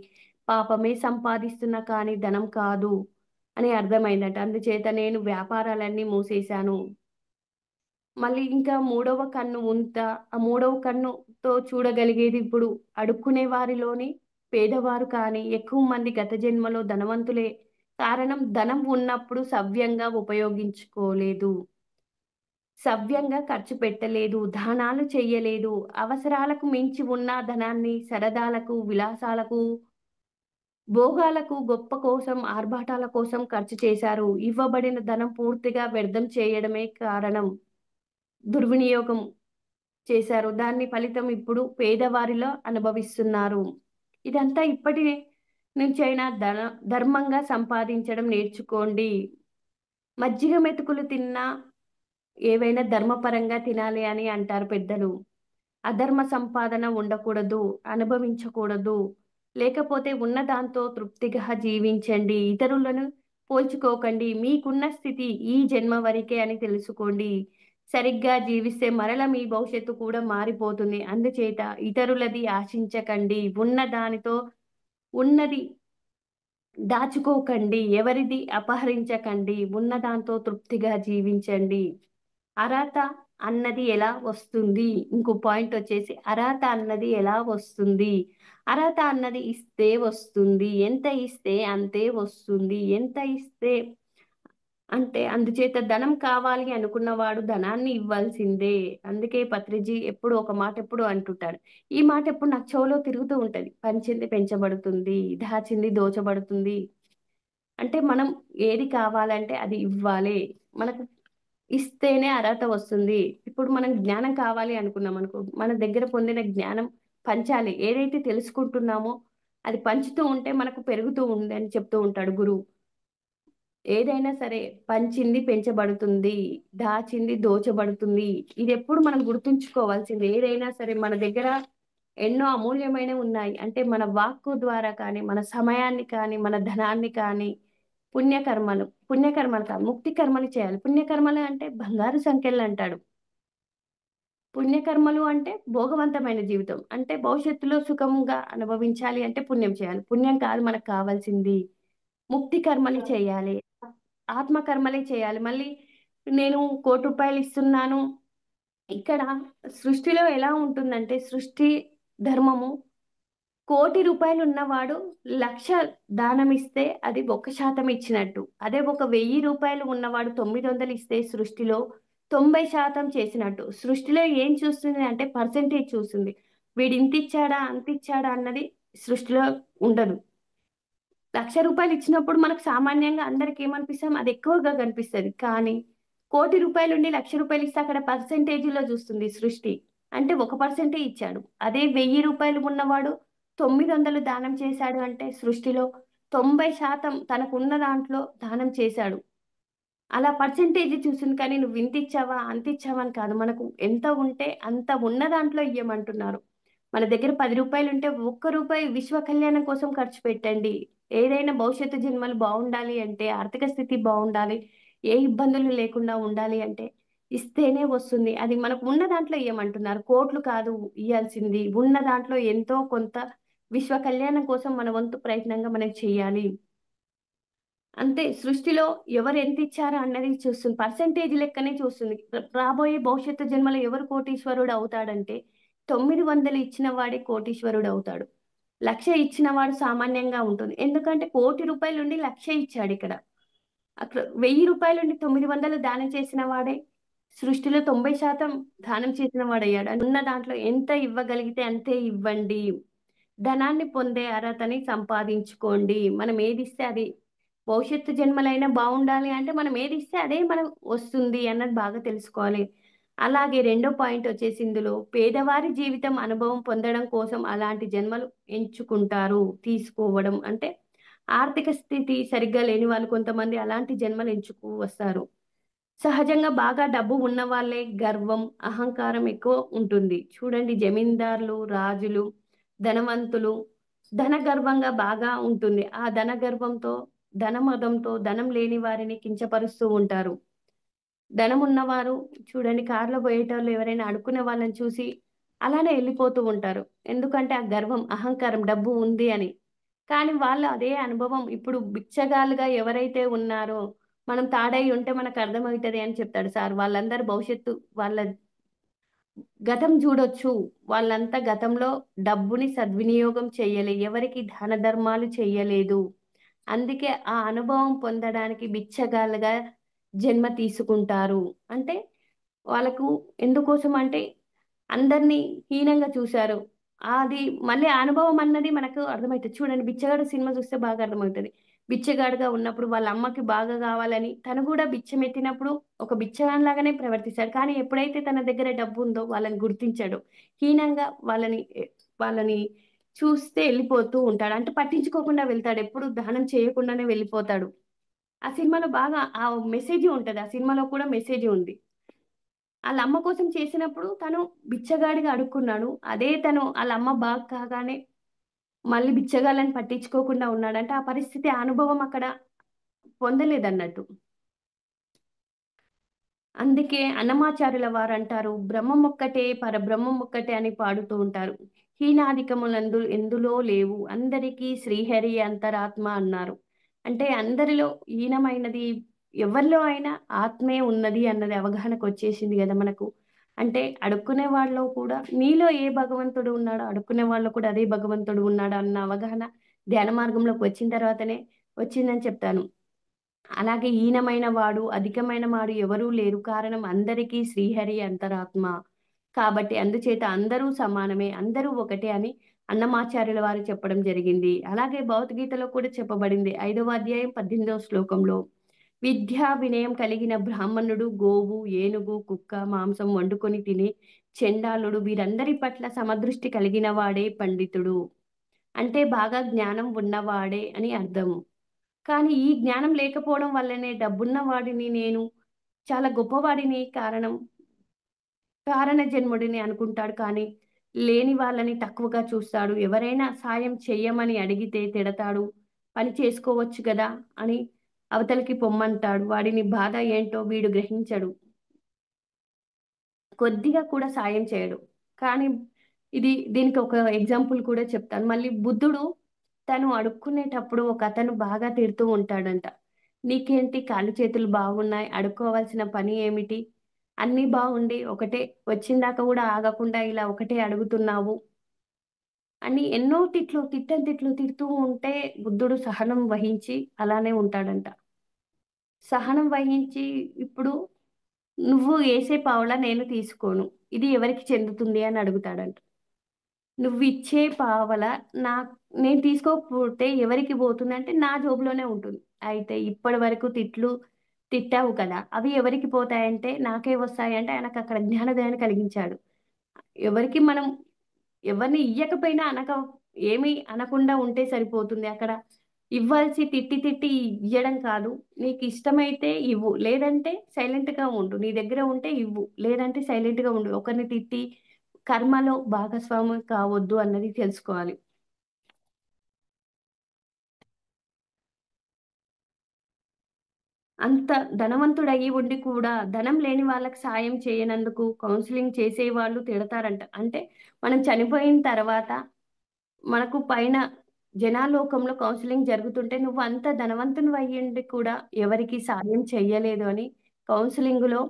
పాపమే సంపాదిస్తున్నా కానీ ధనం కాదు అని అర్థమైందట. అందుచేత నేను వ్యాపారాలన్నీ మూసేశాను. మళ్ళీ ఇంకా మూడవ కన్ను ఉంతా, ఆ మూడవ కన్నుతో చూడగలిగేది ఇప్పుడు అడుక్కునే వారిలోని పేదవారు కానీ, ఎక్కువ మంది గత జన్మలో ధనవంతులే. కారణం ధనం ఉన్నప్పుడు సవ్యంగా ఉపయోగించుకోలేదు. సవ్యంగా ఖర్చు పెట్టలేదు. దానాలు చెయ్యలేదు. అవసరాలకు మించి ఉన్న ధనాన్ని సరదాలకు, విలాసాలకు, భోగాలకు, గొప్ప కోసం, ఆర్భాటాల కోసం ఖర్చు చేశారు. ఇవ్వబడిన ధనం పూర్తిగా వ్యర్థం చేయడమే కారణం. దుర్వినియోగం చేశారు. దాన్ని ఫలితం ఇప్పుడు పేదవారిలో అనుభవిస్తున్నారు. ఇదంతా ఇప్పటి నుంచైనా ధర్మంగా సంపాదించడం నేర్చుకోండి. మజ్జిగ మెతుకులు తిన్నా ఏవైనా ధర్మపరంగా తినాలి అని అంటారు పెద్దలు. అధర్మ సంపాదన ఉండకూడదు, అనుభవించకూడదు. లేకపోతే ఉన్న దాంతో తృప్తిగా జీవించండి. ఇతరులను పోల్చుకోకండి. మీకున్న స్థితి ఈ జన్మ వరకే అని తెలుసుకోండి. సరిగ్గా జీవిస్తే మరల మీ భవిష్యత్తు కూడా మారిపోతుంది. అందుచేత ఇతరులది ఆశించకండి. ఉన్న దానితో ఉన్నది దాచుకోకండి. ఎవరిది అపహరించకండి. ఉన్న దాంతో తృప్తిగా జీవించండి. అర్హత అన్నది ఎలా వస్తుంది? ఇంకో పాయింటొచ్చేసి అర్హత అన్నది ఎలా వస్తుంది? అర్హత అన్నది ఇస్తే వస్తుంది. ఎంత ఇస్తే అంతే వస్తుంది. ఎంత ఇస్తే అంటే అందుచేత ధనం కావాలి అనుకున్నవాడు ధనాన్ని ఇవ్వాల్సిందే. అందుకే పత్రిజీ ఎప్పుడు ఒక మాట ఎప్పుడు అంటుంటాడు. ఈ మాట ఎప్పుడు నాకు చెవులో తిరుగుతూ ఉంటది. పంచింది పెంచబడుతుంది. దాచింది దోచబడుతుంది. అంటే మనం ఏది కావాలంటే అది ఇవ్వాలి. మనకు ఇస్తేనే అర్హత వస్తుంది. ఇప్పుడు మనం జ్ఞానం కావాలి అనుకున్నామనుకో, మన దగ్గర పొందిన జ్ఞానం పంచాలి. ఏదైతే తెలుసుకుంటున్నామో అది పంచుతూ ఉంటే మనకు పెరుగుతూ ఉంది అని చెప్తూ ఉంటాడు గురువు. ఏదైనా సరే పంచింది పెంచబడుతుంది. దాచింది దోచబడుతుంది. ఇదెప్పుడు మనం గుర్తుంచుకోవాల్సింది. ఏదైనా సరే మన దగ్గర ఎన్నో అమూల్యమైనవి ఉన్నాయి. అంటే మన వాక్కు ద్వారా కానీ, మన సమయాన్ని కానీ, మన ధనాన్ని కానీ పుణ్యకర్మలు కాదు ముక్తి కర్మలు చేయాలి. పుణ్యకర్మలు అంటే బంగారు సంకెళ్ళంటాడు. పుణ్యకర్మలు అంటే భోగవంతమైన జీవితం. అంటే భవిష్యత్తులో సుఖంగా అనుభవించాలి అంటే పుణ్యం చేయాలి. పుణ్యం కాదు మనకు కావాల్సింది. ముక్తి కర్మలు చేయాలి. ఆత్మ కర్మలే చేయాలి. మళ్ళీ నేను రూ. 1,00,00,000 ఇస్తున్నాను. ఇక్కడ సృష్టిలో ఎలా ఉంటుందంటే సృష్టి ధర్మము రూ. 1,00,00,000 ఉన్నవాడు 1,00,000 దానమిస్తే అది 1% ఇచ్చినట్టు. అదే ఒక రూ. 1,000 ఉన్నవాడు 900 ఇస్తే సృష్టిలో 90% చేసినట్టు. సృష్టిలో ఏం చూస్తుంది అంటే పర్సెంటేజ్ చూస్తుంది. వీడు ఇంతిచ్చాడా, అంతిచ్చాడా అన్నది సృష్టిలో ఉండదు. రూ. 1,00,000 ఇచ్చినప్పుడు మనకు సామాన్యంగా అందరికి ఏమనిపిస్తాం అది ఎక్కువగా కనిపిస్తది. కానీ రూ. 1,00,000 ఉండి రూ. 1,00,000 ఇస్తే అక్కడ పర్సెంటేజ్‌లో చూస్తుంది సృష్టి. అంటే 1% ఇచ్చాడు. అదే రూ. 1,000 ఉన్నవాడు 900 దానం చేశాడు అంటే సృష్టిలో 90% తనకున్న దాంట్లో దానం చేశాడు. అలా పర్సెంటేజ్ చూసింది కానీ నువ్వు ఇంతిచ్చావా, అంతిచ్చావా అని కాదు. మనకు ఎంత ఉంటే అంత ఉన్న దాంట్లో ఇయ్యమంటున్నారు. మన దగ్గర రూ. 10 ఉంటే ఒక్క రూపాయి విశ్వ కళ్యాణం కోసం ఖర్చు పెట్టండి. ఏదైనా భవిష్యత్తు జన్మలు బావుండాలి అంటే, ఆర్థిక స్థితి బావుండాలి, ఏ ఇబ్బందులు లేకుండా ఉండాలి అంటే ఇస్తేనే వస్తుంది. అది మనకు ఉన్న దాంట్లో ఇయ్యమంటున్నారు. కోట్లు కాదు ఇయ్యాల్సింది. ఉన్న దాంట్లో ఎంతో కొంత విశ్వ కళ్యాణం కోసం మన వంతు ప్రయత్నంగా మనం చేయాలి. అంతే సృష్టిలో ఎవరు ఎంతిచ్చారా అన్నది చూస్తుంది. పర్సెంటేజ్ లెక్కనే చూస్తుంది. రాబోయే భవిష్యత్తు జన్మలో ఎవరు కోటీశ్వరుడు అవుతాడంటే 900 ఇచ్చిన వాడే కోటీశ్వరుడు అవుతాడు. 1,00,000 ఇచ్చిన వాడు సామాన్యంగా ఉంటుంది. ఎందుకంటే రూ. 1,00,00,000 ఉండి 1,00,000 ఇచ్చాడిక్కడ. అక్కడ రూ. 1,000 ఉండి 900 దానం చేసిన వాడే సృష్టిలో 90% దానం చేసిన వాడయ్యాడు. ఉన్న దాంట్లో ఎంత ఇవ్వగలిగితే అంతే ఇవ్వండి. ధనాన్ని పొందే అర్హతని సంపాదించుకోండి. మనం ఏదిస్తే అది భవిష్యత్తు జన్మలైనా బావుండాలి అంటే మనం ఏదిస్తే అదే మనకు వస్తుంది అన్నది బాగా తెలుసుకోవాలి. అలాగే రెండో పాయింట్ వచ్చేసి ఇందులో పేదవారి జీవితం అనుభవం పొందడం కోసం అలాంటి జన్మలు ఎంచుకుంటారు. తీసుకోవడం అంటే ఆర్థిక స్థితి సరిగ్గా లేని వాళ్ళు కొంతమంది అలాంటి జన్మలు ఎంచుకు వస్తారు. సహజంగా బాగా డబ్బు ఉన్న వాళ్ళే గర్వం, అహంకారం ఎక్కువ ఉంటుంది. చూడండి జమీందారులు, రాజులు, ధనవంతులు ధన గర్వంగా బాగా ఉంటుంది. ఆ ధన గర్వంతో, ధనమదంతో ధనం లేని వారిని కించపరుస్తూ ఉంటారు. ధనం ఉన్నవారు చూడండి కార్‌లో పోయేటోళ్ళు ఎవరైనా అడుక్కునే వాళ్ళని చూసి అలానే ఎళ్ళిపోతూ ఉంటారు. ఎందుకంటే ఆ గర్వం, అహంకారం డబ్బు ఉంది అని. కానీ వాళ్ళు అదే అనుభవం ఇప్పుడు బిచ్చగాళ్ళుగా ఎవరైతే ఉన్నారో, మనం తాడై ఉంటే మనకర్థమైతది అని చెప్తాడు సార్. వాళ్ళందరూ భవిష్యత్తు వాళ్ళ గతం జూడొచ్చు. వాళ్ళంతా గతంలో డబ్బుని సద్వినియోగం చెయ్యలే. ఎవరికి దాన ధర్మాలు చెయ్యలేదు. అందుకే ఆ అనుభవం పొందడానికి బిచ్చగాళ్ళుగా జన్మ తీసుకుంటారు. అంటే వాళ్ళకు ఎందుకోసం అంటే అందరిని హీనంగా చూసారు. అది మళ్ళీ ఆ అనుభవం అన్నది మనకు అర్థమైతది. చూడండి 'బిచ్చగాడు' సినిమా చూస్తే బాగా అర్థమవుతది. బిచ్చగాడుగా ఉన్నప్పుడు వాళ్ళ అమ్మకి బాగా గావాలని తను గూడా బిచ్చమెత్తినప్పుడు ఒక బిచ్చగానిలాగానే ప్రవర్తిస్తాడు. కానీ ఎప్పుడైతే తన దగ్గర డబ్బుందో వాళ్ళని గుర్తించడు. హీనంగా వాళ్ళని చూస్తే ఎళ్ళిపోతూ ఉంటాడు. అంటే పట్టించుకోకుండా వెళ్తాడు. ఎప్పుడు దానం చేయకుండానే వెళ్ళిపోతాడు. ఆ సినిమాలో బాగా ఆ మెసేజు ఉంటది. ఆ సినిమాలో కూడా మెసేజు ఉంది. ఆళ్ళమ్మ కోసం చేసినప్పుడు తను బిచ్చగాడిగా అడుక్కున్నాడు. అదే తను ఆళ్ళమ్మ బాగు కాగానే మళ్ళీ బిచ్చగాళ్ళని పట్టించుకోకుండా ఉన్నాడంటే, ఆ పరిస్థితి, ఆ అనుభవం అక్కడ పొందలేదన్నట్టు. అందుకే అన్నమాచార్యుల వారంటారు, "బ్రహ్మమొక్కటే పరబ్రహ్మమొక్కటే" అని పాడుతూ ఉంటారు. "హీనాధికములందు ఎందులో లేవు, అందరికీ శ్రీహరి అంతరాత్మ" అన్నారు. అంటే అందరిలో హీనమైనది ఎవరిలో అయినా ఆత్మే ఉన్నది అన్నది అవగాహనకొచ్చేసింది గదా మనకు. అంటే అడుక్కునే వాళ్ళలో కూడా నీలో ఏ భగవంతుడు ఉన్నాడో, అడుక్కునే వాళ్ళలో కూడా అదే భగవంతుడు ఉన్నాడు అన్న అవగాహన ధ్యాన మార్గంలోకి వచ్చిన తర్వాతనే వచ్చిందని చెప్తాను. అలాగే హీనమైన వాడు, అధికమైన వాడు ఎవరూ లేరు. కారణం అందరికీ శ్రీహరి అంతరాత్మ. కాబట్టి అందుచేత అందరూ సమానమే, అందరూ ఒకటే అని అన్నమాచార్యుల వారు చెప్పడం జరిగింది. అలాగే భగవద్గీతలో కూడా చెప్పబడింది. 5వ అధ్యాయం 18వ శ్లోకంలో విద్యా వినయం కలిగిన బ్రాహ్మణుడు, గోవు, ఏనుగు, కుక్క మాంసం వండుకొని తినే చెండాలుడు వీరందరి పట్ల సమదృష్టి కలిగిన వాడే పండితుడు. అంటే బాగా జ్ఞానం ఉన్నవాడే అని అర్థం. కానీ ఈ జ్ఞానం లేకపోవడం వల్లనే డబ్బున్న వాడిని నేను చాలా గొప్పవాడిని కారణ జన్ముడిని అనుకుంటాడు. కానీ లేని వాళ్ళని తక్కువగా చూస్తాడు. ఎవరైనా సాయం చెయ్యమని అడిగితే తిడతాడు. పని చేసుకోవచ్చు గదా! అని అవతలికి పొమ్మంటాడు. వాడిని బాధ ఏంటో వీడు గ్రహించడు. కొద్దిగా కూడా సాయం చేయడు. కానీ దీనికి ఒక ఎగ్జాంపుల్ కూడా చెప్తాను. మళ్ళీ బుద్ధుడు తను అడుక్కునేటప్పుడు ఒక అతను బాగా తిడుతూ ఉంటాడంట. నీకేంటి కాళ్ళు చేతులు బాగున్నాయి, అడుక్కోవాల్సిన పని ఏమిటి? అన్నీ బాగుండి ఒకటే వచ్చిందాక కూడా ఆగకుండా ఇలా ఒకటే అడుగుతున్నావు అని ఎన్నో తిట్లు తిడుతూ ఉంటే బుద్ధుడు సహనం వహించి అలానే ఉంటాడంట. సహనం వహించి ఇప్పుడు నువ్వు ఏసే పావలా నేను తీసుకోను. ఇది ఎవరికి చెందుతుంది అని అడుగుతాడంట. నువ్విచ్చే పావల నా నేను తీసుకోకపోతే ఎవరికి పోతుందంటే నా జోబులోనే ఉంటుంది. అయితే ఇప్పటి వరకు తిట్టావు కదా! అవి ఎవరికి పోతాయంటే నాకే వస్తాయంటే ఆయనకక్కడ జ్ఞానోదయాన్ని కలిగించాడు. ఎవరికి మనం ఎవరిని ఇయ్యకపోయినా ఏమి అనకుండా ఉంటే సరిపోతుంది. అక్కడ ఇవ్వాల్సి తిట్టి ఇయ్యడం కాదు. నీకిష్టమైతే ఇవ్వు. లేదంటే సైలెంట్‌గా ఉండు. నీ దగ్గర ఉంటే ఇవ్వు. లేదంటే సైలెంట్‌గా ఉండు. ఒకరిని తిట్టి కర్మలో భాగస్వామి కావద్దు అన్నది తెలుసుకోవాలి. అంత ధనవంతుడయ్యి ఉండి కూడా ధనం లేని వాళ్ళకి సాయం చేయనందుకు కౌన్సెలింగ్ చేసేవాళ్ళు తిడతారంట. అంటే మనం చనిపోయిన తర్వాత మనకు పైన జనాలోకంలో కౌన్సెలింగ్ జరుగుతుంటే నువ్వు అంత ధనవంతునివయ్యుండి కూడా ఎవరికీ సాయం చెయ్యలేదు అని కౌన్సెలింగ్‌లో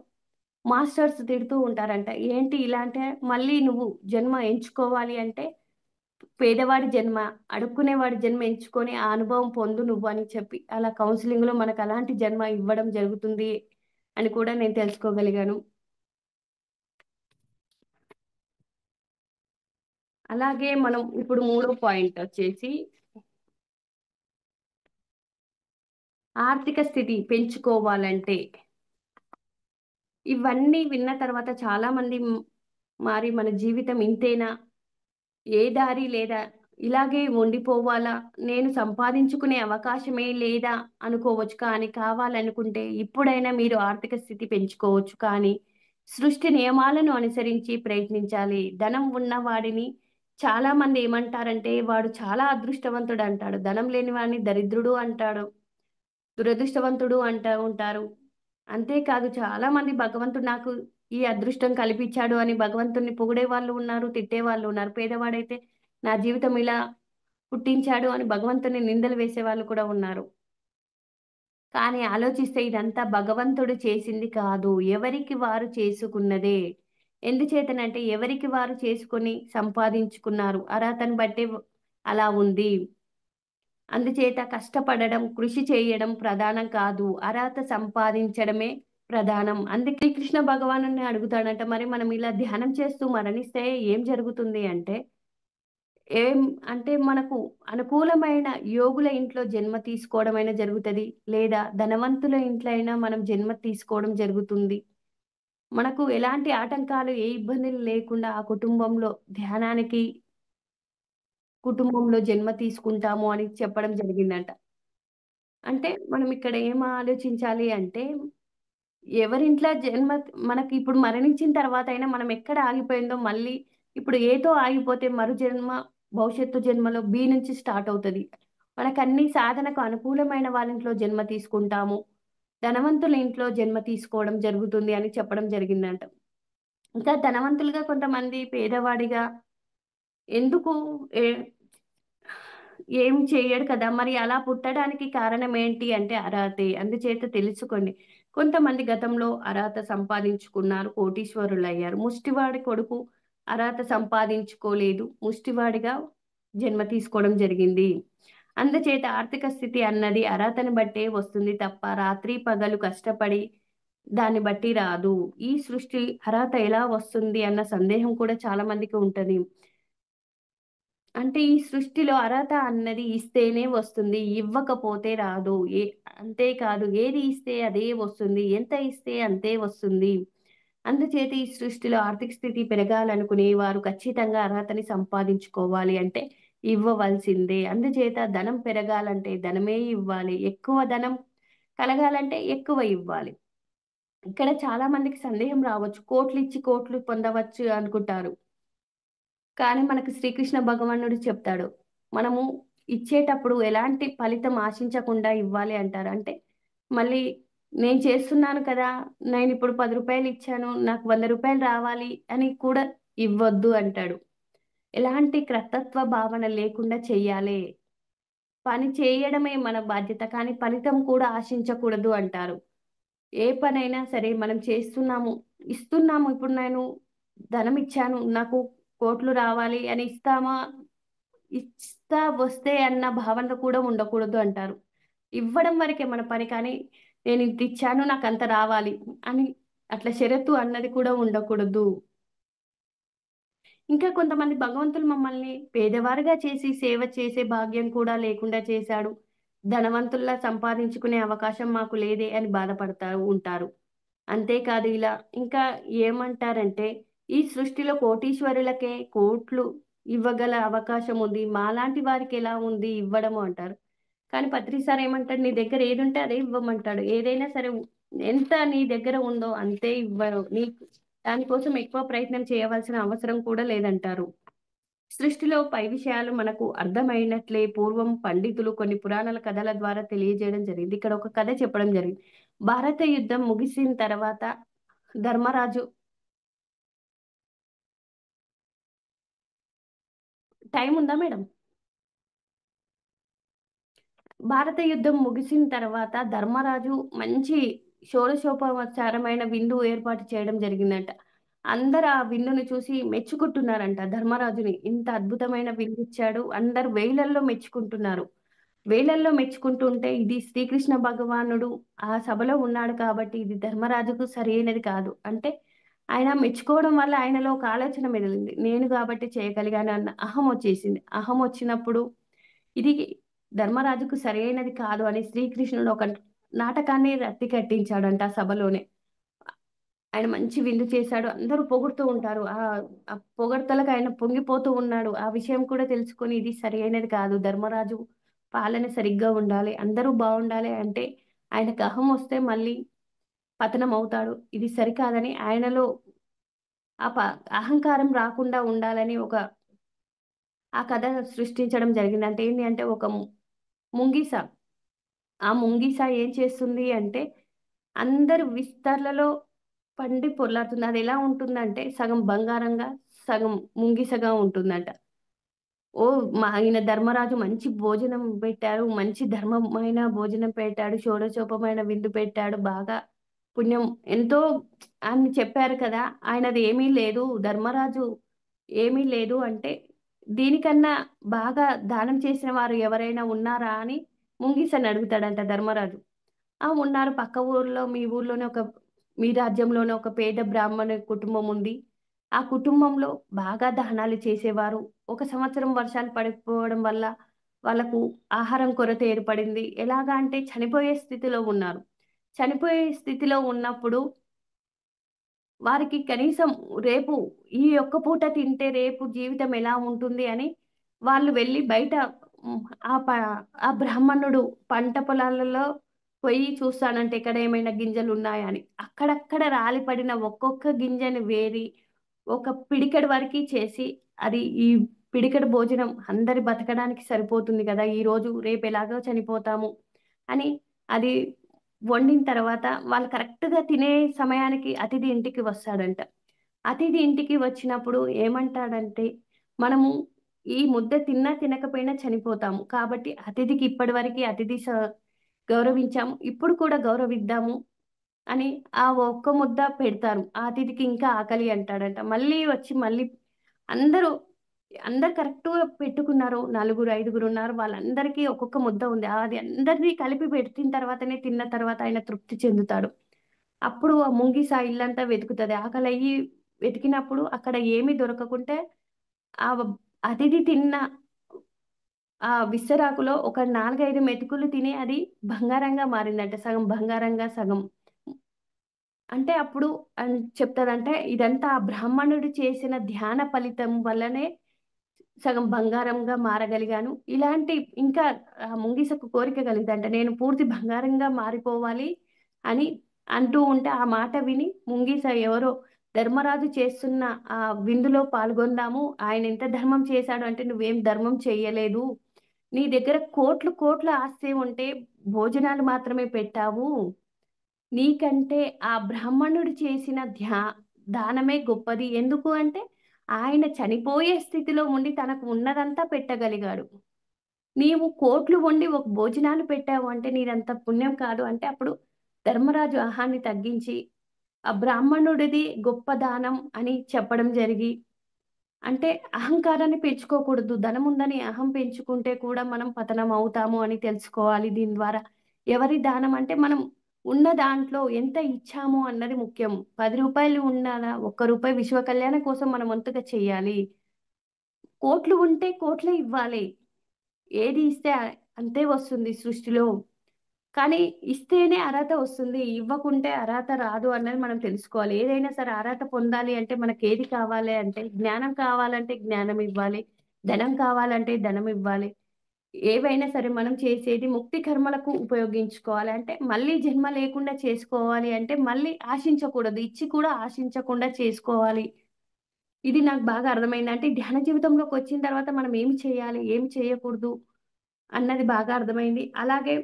మాస్టర్స్ తిడుతూ ఉంటారంట. ఏంటి ఇలా అంటే మళ్ళీ నువ్వు జన్మ ఎంచుకోవాలి అంటే పేదవాడి జన్మ, అడుక్కునేవాడి జన్మ ఎంచుకొని ఆ అనుభవం పొందు నువ్వు అని చెప్పి అలా కౌన్సెలింగ్‌లో మనకు అలాంటి జన్మ ఇవ్వడం జరుగుతుంది అని కూడా నేను తెలుసుకోగలిగాను. అలాగే మనం ఇప్పుడు మూడో పాయింట్ వచ్చేసి ఆర్థిక స్థితి పెంచుకోవాలంటే ఇవన్నీ విన్న తర్వాత చాలామంది మరి మన జీవితం ఇంతేనా? ఏ దారి లేదా? ఇలాగే ఉండిపోవాలా? నేను సంపాదించుకునే అవకాశమే లేదా అనుకోవచ్చు. కానీ కావాలనుకుంటే ఇప్పుడైనా మీరు ఆర్థిక స్థితి పెంచుకోవచ్చు. కానీ సృష్టి నియమాలను అనుసరించి ప్రయత్నించాలి. ధనం ఉన్నవాడిని చాలామంది ఏమంటారంటే వాడు చాలా అదృష్టవంతుడు అంటాడు. ధనం లేని వాడిని దరిద్రుడు అంటాడు. దురదృష్టవంతుడు అంటా ఉంటారు. అంతేకాదు చాలామంది భగవంతుడు నాకు ఈ అదృష్టం కల్పించాడు అని భగవంతుడిని పొగిడేవాళ్ళు ఉన్నారు, తిట్టేవాళ్ళు ఉన్నారు. పేదవాడైతే నా జీవితం ఇలా పుట్టించాడు అని భగవంతుడిని నిందలు వేసేవాళ్ళు కూడా ఉన్నారు. కానీ ఆలోచిస్తే ఇదంతా భగవంతుడు చేసింది కాదు. ఎవరికి వారు చేసుకున్నదే. ఎందుచేతనంటే ఎవరికి వారు చేసుకొని సంపాదించుకున్నారు. అర్హతను బట్టే అలా ఉంది. అందుచేత కష్టపడడం, కృషి చేయడం ప్రధానం కాదు. అర్హత సంపాదించడమే ప్రధానం. అందుకే కృష్ణ భగవానుడిని అడుగుతాడంట, మరి మనం ఇలా ధ్యానం చేస్తూ మరణిస్తే ఏం జరుగుతుంది అంటే, ఏం అంటే మనకు అనుకూలమైన యోగుల ఇంట్లో జన్మ తీసుకోవడమైనా జరుగుతది. లేదా ధనవంతుల ఇంట్లో అయినా మనం జన్మ తీసుకోవడం జరుగుతుంది. మనకు ఎలాంటి ఆటంకాలు, ఏ ఇబ్బందులు లేకుండా ఆ కుటుంబంలో జన్మ తీసుకుంటాము అని చెప్పడం జరిగిందంట. అంటే మనం ఇక్కడ ఏం ఆలోచించాలి అంటే, ఎవరింట్లో జన్మ మనకి ఇప్పుడు మరణించిన తర్వాతైనా మనం ఎక్కడ ఆగిపోయిందో మళ్ళీ ఇప్పుడు ఏతో ఆగిపోతే మరు జన్మ భవిష్యత్తు జన్మలో బి నుంచి స్టార్ట్ అవుతది. మనకన్ని సాధనకు అనుకూలమైన వాళ్ళ ఇంట్లో జన్మ తీసుకుంటాము. ధనవంతుల ఇంట్లో జన్మ తీసుకోవడం జరుగుతుంది అని చెప్పడం జరిగిందంట. ఇంకా ధనవంతులుగా కొంతమంది పేదవాడిగా ఎందుకు ఏ ఏం చెయ్యడు కదా! మరి అలా పుట్టడానికి కారణం ఏంటి అంటే అర్హతే. అందుచేత తెలుసుకోండి. కొంతమంది గతంలో అర్హత సంపాదించుకున్నారు, కోటీశ్వరులయ్యారు. ముష్టివాడి కొడుకు అర్హత సంపాదించుకోలేదు. ముష్టివాడిగా జన్మ తీసుకోవడం జరిగింది. అందుచేత ఆర్థిక స్థితి అన్నది అర్హతని బట్టే వస్తుంది తప్ప రాత్రి పగలు కష్టపడి దాన్ని బట్టి రాదు. ఈ సృష్టి అర్హత ఎలా వస్తుంది అన్న సందేహం కూడా చాలా మందికి ఉంటది. అంటే ఈ సృష్టిలో అర్హత అన్నది ఇస్తేనే వస్తుంది. ఇవ్వకపోతే రాదు. అంతేకాదు ఏది ఇస్తే అదే వస్తుంది. ఎంత ఇస్తే అంతే వస్తుంది. అందుచేత ఈ సృష్టిలో ఆర్థిక స్థితి పెరగాలనుకునే వారు ఖచ్చితంగా అర్హతని సంపాదించుకోవాలి అంటే ఇవ్వవలసిందే. అందుచేత ధనం పెరగాలంటే ధనమే ఇవ్వాలి. ఎక్కువ ధనం కలగాలంటే ఎక్కువ ఇవ్వాలి. ఇక్కడ చాలా మందికి సందేహం రావచ్చు. కోట్లిచ్చి కోట్లు పొందవచ్చు అనుకుంటారు. కానీ మనకు శ్రీకృష్ణ భగవానుడు చెప్తాడు. మనము ఇచ్చేటప్పుడు ఎలాంటి ఫలితం ఆశించకుండా ఇవ్వాలి అంటారు. అంటే మళ్ళీ నేను చేస్తున్నాను కదా, నేను ఇప్పుడు 10 రూపాయలు ఇచ్చాను, నాకు 100 రూపాయలు రావాలి అని కూడా ఇవ్వద్దు అంటాడు. ఎలాంటి కర్తృత్వ భావన లేకుండా చెయ్యాలి. పని చేయడమే మన బాధ్యత, కానీ ఫలితం కూడా ఆశించకూడదు అంటారు. ఏ పనైనా సరే మనం చేస్తున్నాము, ఇస్తున్నాము. ఇప్పుడు నేను ధనం ఇచ్చాను, నాకు కోట్లు రావాలి అని ఇస్తామా, ఇస్తా వస్తే అన్న భావన కూడా ఉండకూడదు అంటారు. ఇవ్వడం వరకే మన పని, కానీ నేను ఇంత ఇచ్చాను నాకు అంత రావాలి అని అట్లా షరతు అన్నది కూడా ఉండకూడదు. ఇంకా కొంతమంది భగవంతులు మమ్మల్ని పేదవారుగా చేసి సేవ చేసే భాగ్యం కూడా లేకుండా చేశాడు, ధనవంతుల్లా సంపాదించుకునే అవకాశం మాకు లేదే అని బాధపడతారు ఉంటారు. అంతేకాదు ఇలా ఇంకా ఏమంటారంటే, ఈ సృష్టిలో కోటీశ్వరులకే కోట్లు ఇవ్వగల అవకాశం ఉంది, మాలాంటి వారికి ఎలా ఉంది ఇవ్వడము అంటారు. కానీ పత్రి సార్ ఏమంటాడు, నీ దగ్గర ఏది ఉంటే అదే ఇవ్వమంటాడు. ఏదైనా సరే ఎంత నీ దగ్గర ఉందో అంతే ఇవ్వరు, నీకు దానికోసం ఎక్కువ ప్రయత్నం చేయవలసిన అవసరం కూడా లేదంటారు. సృష్టిలో పై విషయాలు మనకు అర్థమైనట్లే పూర్వం పండితులు కొన్ని పురాణాల కథల ద్వారా తెలియజేయడం జరిగింది. ఇక్కడ ఒక కథ చెప్పడం జరిగింది. భారత యుద్ధం ముగిసిన తర్వాత ధర్మరాజు, టైం ఉందా మేడం? భారత యుద్ధం ముగిసిన తర్వాత ధర్మరాజు మంచి షోడశోపచారమైన విందు ఏర్పాటు చేయడం జరిగిందంట. అందరు ఆ విందుని చూసి మెచ్చుకుంటున్నారంట. ధర్మరాజుని ఇంత అద్భుతమైన విందు ఇచ్చాడు, అందరు వేలల్లో మెచ్చుకుంటున్నారు. వేలల్లో మెచ్చుకుంటుంటే ఇది శ్రీకృష్ణ భగవానుడు ఆ సభలో ఉన్నాడు కాబట్టి ఇది ధర్మరాజుకు సరైనది కాదు అంటే, ఆయన మెచ్చుకోవడం వల్ల ఆయనలో ఒక ఆలోచన మెదిలింది. నేను కాబట్టి చేయగలిగాను అన్న అహం వచ్చేసింది. అహం వచ్చినప్పుడు ఇది ధర్మరాజుకు సరైనది కాదు అని శ్రీకృష్ణుడు ఒక నాటకాన్ని రక్తి కట్టించాడంట ఆ సభలోనే. ఆయన మంచి విందు చేశాడు, అందరూ పొగుడుతూ ఉంటారు. ఆ పొగడ్తలకు ఆయన పొంగిపోతూ ఉన్నాడు. ఆ విషయం కూడా తెలుసుకొని ఇది సరైనది కాదు, ధర్మరాజు పాలన సరిగ్గా ఉండాలి, అందరూ బాగుండాలి అంటే ఆయనకు అహం వస్తే మళ్ళీ పతనం అవుతాడు, ఇది సరికాదని ఆయనలో ఆ అహంకారం రాకుండా ఉండాలని ఆ కథ సృష్టించడం జరిగింది. అంటే ఏంటి అంటే, ఒక ముంగిస, ఆ ముంగిస ఏం చేస్తుంది అంటే అందరు విస్తర్లలో పండి పొర్లాడుతుంది. అది ఎలా ఉంటుందంటే సగం బంగారంగా సగం ముంగిసగా ఉంటుందంట. ఓ మా ఆయన ధర్మరాజు మంచి భోజనం పెట్టారు, మంచి ధర్మమైన భోజనం పెట్టాడు, షోడశోపమైన విందు పెట్టాడు, బాగా పుణ్యం ఎంతో అని చెప్పారు కదా, ఆయనది ఏమీ లేదు ధర్మరాజు, ఏమీ లేదు అంటే దీనికన్నా బాగా దానం చేసిన వారు ఎవరైనా ఉన్నారా అని ముంగిసని అడుగుతాడంట ధర్మరాజు. ఉన్నారు, పక్క ఊర్లో మీ ఊర్లోనే మీ రాజ్యంలోనే ఒక పేద బ్రాహ్మణ కుటుంబం ఉంది. ఆ కుటుంబంలో బాగా దానాలు చేసేవారు. ఒక సంవత్సరం వర్షాలు పడకపోవడం వల్ల వాళ్ళకు ఆహారం కొరత ఏర్పడింది. ఎలాగా అంటే చనిపోయే స్థితిలో ఉన్నారు. చనిపోయే స్థితిలో ఉన్నప్పుడు వారికి కనీసం రేపు ఈ ఒక్క పూట తింటే రేపు జీవితం ఎలా ఉంటుంది అని వాళ్ళు వెళ్ళి బయట ఉమ్, ఆ ప ఆ బ్రాహ్మణుడు పంట పొలాలలో పోయి చూస్తాడంటే ఎక్కడ ఏమైనా గింజలు ఉన్నాయా అని. అక్కడక్కడ రాలిపడిన ఒక్కొక్క గింజని వేరి ఒక పిడికెడు వరకు చేసి, అది ఈ పిడికెడు భోజనం అందరి బతకడానికి సరిపోతుంది కదా, ఈ రోజు రేపు ఎలాగో చనిపోతాము అని అది వండిన తర్వాత వాళ్ళు కరెక్ట్‌గా తినే సమయానికి అతిథి ఇంటికి వస్తాడంట. అతిథి ఇంటికి వచ్చినప్పుడు ఏమంటాడంటే, మనము ఈ ముద్ద తిన్నా తినకపోయినా చనిపోతాము. కాబట్టి అతిథికి ఇప్పటివరకి గౌరవించాము, ఇప్పుడు కూడా గౌరవిద్దాము అని ఆ ఒక్క ముద్ద పెడతారు. ఆ అతిథికి ఇంకా ఆకలి అంటాడంట. మళ్ళీ వచ్చి మళ్ళీ అందరూ అందరు కరెక్ట్‌గా పెట్టుకున్నారు. నలుగురు, ఐదుగురు ఉన్నారు. వాళ్ళందరికీ ఒక్కొక్క ముద్ద ఉంది. అది అందరిని కలిపి పెట్టిన తర్వాతనే తిన్న తర్వాత ఆయన తృప్తి చెందుతాడు. అప్పుడు ఆ ముంగిస ఇల్లంతా వెతుకుతది. ఆకలయ్యి వెతికినప్పుడు అక్కడ ఏమీ దొరకకుంటే ఆ అతిథి తిన్న ఆ విస్తరాకులో ఒక 4, 5 మెతుకులు తిని అది బంగారంగా మారిందంట. సగం బంగారంగా సగం అంటే అప్పుడు చెప్తదంటే ఇదంతా ఆ బ్రాహ్మణుడు చేసిన ధ్యాన ఫలితం వల్లనే సగం బంగారంగా మారగలిగాను. ఇలాంటి ఇంకా ముంగిసకు కోరిక కలిగిదంట. నేను పూర్తి బంగారంగా మారిపోవాలి అని అంటూ ఉంటే ఆ మాట విని ముంగిస ఎవరో ధర్మరాజు చేస్తున్న ఆ విందులో పాల్గొందాము, ఆయన ఎంత ధర్మం చేశాడు అంటే నువ్వేం ధర్మం చెయ్యలేదు, నీ దగ్గర కోట్లు కోట్ల ఆస్తి ఉంటే భోజనాలు మాత్రమే పెట్టావు, నీకంటే ఆ బ్రాహ్మణుడు చేసిన దానమే గొప్పది. ఎందుకు అంటే ఆయన చనిపోయే స్థితిలో ఉండి తనకు ఉన్నదంతా పెట్టగలిగాడు. నీవు కోట్లు వండి ఒక భోజనాలు పెట్టావు అంటే నీదంత పుణ్యం కాదు అంటే అప్పుడు ధర్మరాజు అహాన్ని తగ్గించి ఆ బ్రాహ్మణుడిది గొప్ప దానం అని చెప్పడం జరిగి అంటే అహంకారాన్ని పెంచుకోకూడదు. ధనముందని అహం పెంచుకుంటే కూడా మనం పతనం అవుతాము అని తెలుసుకోవాలి దీని ద్వారా. ఎవరి దానం అంటే మనం ఉన్న దాంట్లో ఎంత ఇచ్చాము అన్నది ముఖ్యం. రూ. 10 ఉన్నదా, ఒక్క రూపాయి విశ్వ కళ్యాణం కోసం మనం వంతుగా చెయ్యాలి. కోట్లు ఉంటే కోట్లే ఇవ్వాలి. ఏది ఇస్తే అంతే వస్తుంది సృష్టిలో. కానీ ఇస్తేనే అర్హత వస్తుంది. ఇవ్వకుంటే అర్హత రాదు అన్నది మనం తెలుసుకోవాలి. ఏదైనా సరే అర్హత పొందాలి అంటే మనకేది కావాలి అంటే జ్ఞానం కావాలంటే జ్ఞానం ఇవ్వాలి. ధనం కావాలంటే ధనం ఇవ్వాలి. ఏవైనా సరే మనం చేసేది ముక్తి కర్మలకు ఉపయోగించుకోవాలి. అంటే మళ్ళీ జన్మ లేకుండా చేసుకోవాలి అంటే మళ్ళీ ఆశించకూడదు. ఇచ్చి కూడా ఆశించకుండా చేసుకోవాలి. ఇది నాకు బాగా అర్థమైంది. అంటే ధ్యాన జీవితంలోకొచ్చిన తర్వాత మనం ఏమి చేయాలి? ఏమి చేయకూడదు? అన్నది బాగా అర్థమైంది. అలాగే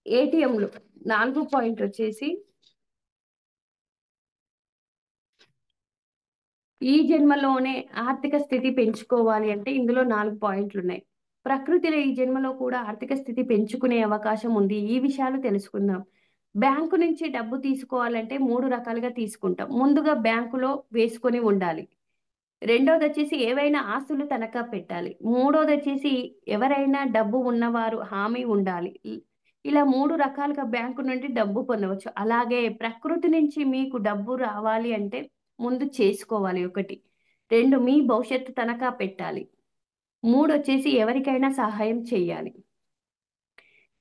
ఏటీఎంలు 4 పాయింటొచ్చేసి, ఈ జన్మలోనే ఆర్థిక స్థితి పెంచుకోవాలి అంటే ఇందులో 4 పాయింట్లున్నాయి. ప్రకృతిలో ఈ జన్మలో కూడా ఆర్థిక స్థితి పెంచుకునే అవకాశం ఉంది. ఈ విషయాలు తెలుసుకుందాం. బ్యాంకు నుంచి డబ్బు తీసుకోవాలంటే 3 రకాలుగా తీసుకుంటాం. ముందుగా బ్యాంకులో వేసుకొని ఉండాలి. రెండోదొచ్చేసి ఏవైనా ఆస్తులు తనఖా పెట్టాలి. మూడోదొచ్చేసి ఎవరైనా డబ్బు ఉన్నవారు హామీ ఉండాలి. ఇలా 3 రకాలుగా బ్యాంకు నుండి డబ్బు పొందవచ్చు. అలాగే ప్రకృతి నుంచి మీకు డబ్బు రావాలి అంటే ముందు చేసుకోవాలి ఒకటి. 2 మీ భవిష్యత్తు తనఖా పెట్టాలి. మూడొచ్చేసి ఎవరికైనా సహాయం చేయాలి.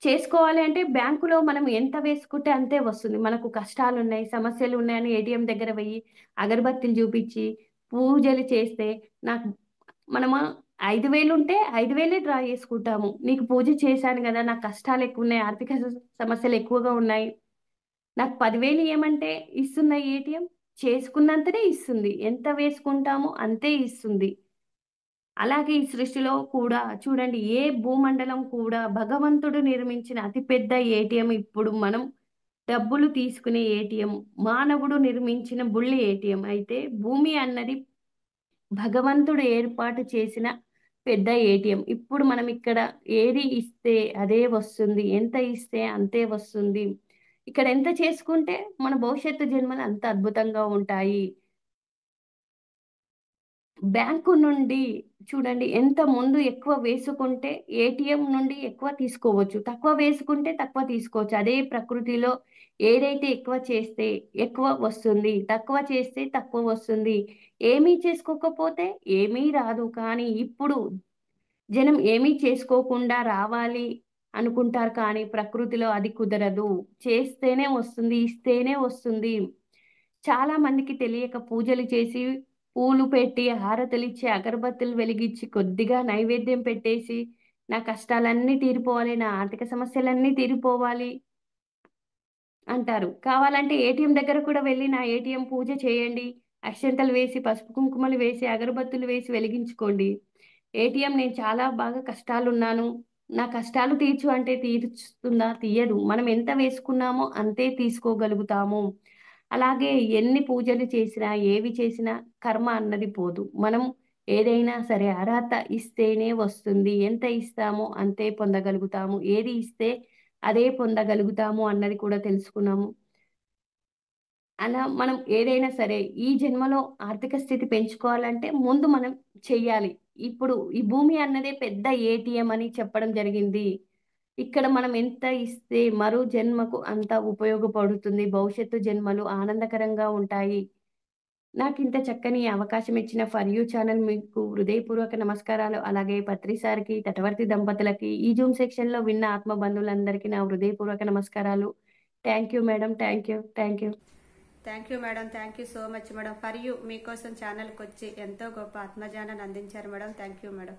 చేసుకోవాలి అంటే బ్యాంకులో మనం ఎంత వేసుకుంటే అంతే వస్తుంది. మనకు కష్టాలున్నాయి, సమస్యలున్నాయని ఏటీఎం దగ్గర వెయ్యి అగరబత్తిలు చూపిచ్చి, పూజలు చేస్తే నాకు మనము 5,000 ఉంటే 5,000 డ్రా చేసుకుంటాము. నీకు పూజ చేశాను గదా! నాకు కష్టాలెక్కువున్నాయి, ఆర్థిక సమస్యలెక్కువగా ఉన్నాయి. నాకు 10,000 ఇయ్యమంటే ఇస్తుందా ఏటీఎం? చేసుకున్నంతనే ఇస్తుంది. ఎంత వేసుకుంటామో అంతే ఇస్తుంది. అలాగే ఈ సృష్టిలో కూడా చూడండి ఏ భూమండలం కూడా భగవంతుడు నిర్మించిన అతిపెద్ద ఏటీఎం ఇప్పుడు మనం డబ్బులు తీసుకునే ఏటీఎం. మానవుడు నిర్మించిన బుల్లి ఏటీఎం. అయితే భూమి అన్నది భగవంతుడు ఏర్పాటు చేసిన పెద్ద ఏటీఎం. ఇప్పుడు మనం ఇక్కడ ఏది ఇస్తే అదే వస్తుంది. ఎంత ఇస్తే అంతే వస్తుంది. ఇక్కడ ఎంత చేసుకుంటే మన భవిష్యత్తు జన్మలు అంత అద్భుతంగా ఉంటాయి. బ్యాంకు నుండి చూడండి ఎంత ముందు ఎక్కువ వేసుకుంటే ఏటీఎం నుండి ఎక్కువ తీసుకోవచ్చు. తక్కువ వేసుకుంటే తక్కువ తీసుకోవచ్చు. అదే ప్రకృతిలో ఏదైతే ఎక్కువ చేస్తే ఎక్కువ వస్తుంది. తక్కువ చేస్తే తక్కువ వస్తుంది. ఏమీ చేసుకోకపోతే ఏమీ రాదు. కానీ ఇప్పుడు జనం ఏమీ చేసుకోకుండా రావాలి అనుకుంటారు. కానీ ప్రకృతిలో అది కుదరదు. చేస్తేనే వస్తుంది. ఇస్తేనే వస్తుంది. చాలా మందికి తెలియక పూజలు చేసి, పూలు పెట్టి, హారతులిచ్చి, అగరబత్తులు వెలిగించి, కొద్దిగా నైవేద్యం పెట్టేసి, నా కష్టాలన్నీ తీరిపోవాలి, నా ఆర్థిక సమస్యలన్నీ తీరిపోవాలి అంటారు. కావాలంటే ఏటీఎం దగ్గర కూడా వెళ్లి నా ఏటీఎం పూజ చేయండి. అక్షింతలు వేసి, పసుపు కుంకుమలు వేసి, అగరబత్తులు వేసి వెలిగించుకోండి. ఏటీఎం నేను చాలా బాగా కష్టాలున్నాను. నా కష్టాలు తీర్చు అంటే తీరుస్తుందా? తీయదు. మనం ఎంత వేసుకున్నామో అంతే తీసుకోగలుగుతాము. అలాగే ఎన్ని పూజలు చేసినా, ఏవి చేసినా కర్మ అన్నది పోదు. మనం ఏదైనా సరే అర్హత ఇస్తేనే వస్తుంది. ఎంత ఇస్తామో అంతే పొందగలుగుతాము. ఏది ఇస్తే అదే పొందగలుగుతాము అన్నది కూడా తెలుసుకున్నాము. అలా మనం ఏదైనా సరే ఈ జన్మలో ఆర్థిక స్థితి పెంచుకోవాలంటే ముందు మనం చెయ్యాలి. ఇప్పుడు ఈ భూమి అన్నదే పెద్ద ఏటీఎం అని చెప్పడం జరిగింది. ఇక్కడ మనం ఎంత ఇస్తే మరో జన్మకు అంత ఉపయోగపడుతుంది. భవిష్యత్తు జన్మలు ఆనందకరంగా ఉంటాయి. నాకింత చక్కని అవకాశం ఇచ్చిన ఫర్ యూ ఛానల్ మీకు హృదయపూర్వక నమస్కారాలు. అలాగే పత్రి సార్‌కి, తటవర్తి దంపతులకి, ఈ జూమ్ సెక్షన్‌లో విన్న ఆత్మ బంధువులందరికీ నా హృదయపూర్వక నమస్కారాలు. Thank you madam. Thank you. Thank you. Thank you madam. Thank you so much madam. For you మీకోసం ఛానల్కి వచ్చి ఎంతో గొప్ప ఆత్మజ్ఞానాన్ని అందించారు మేడం. Thank you madam.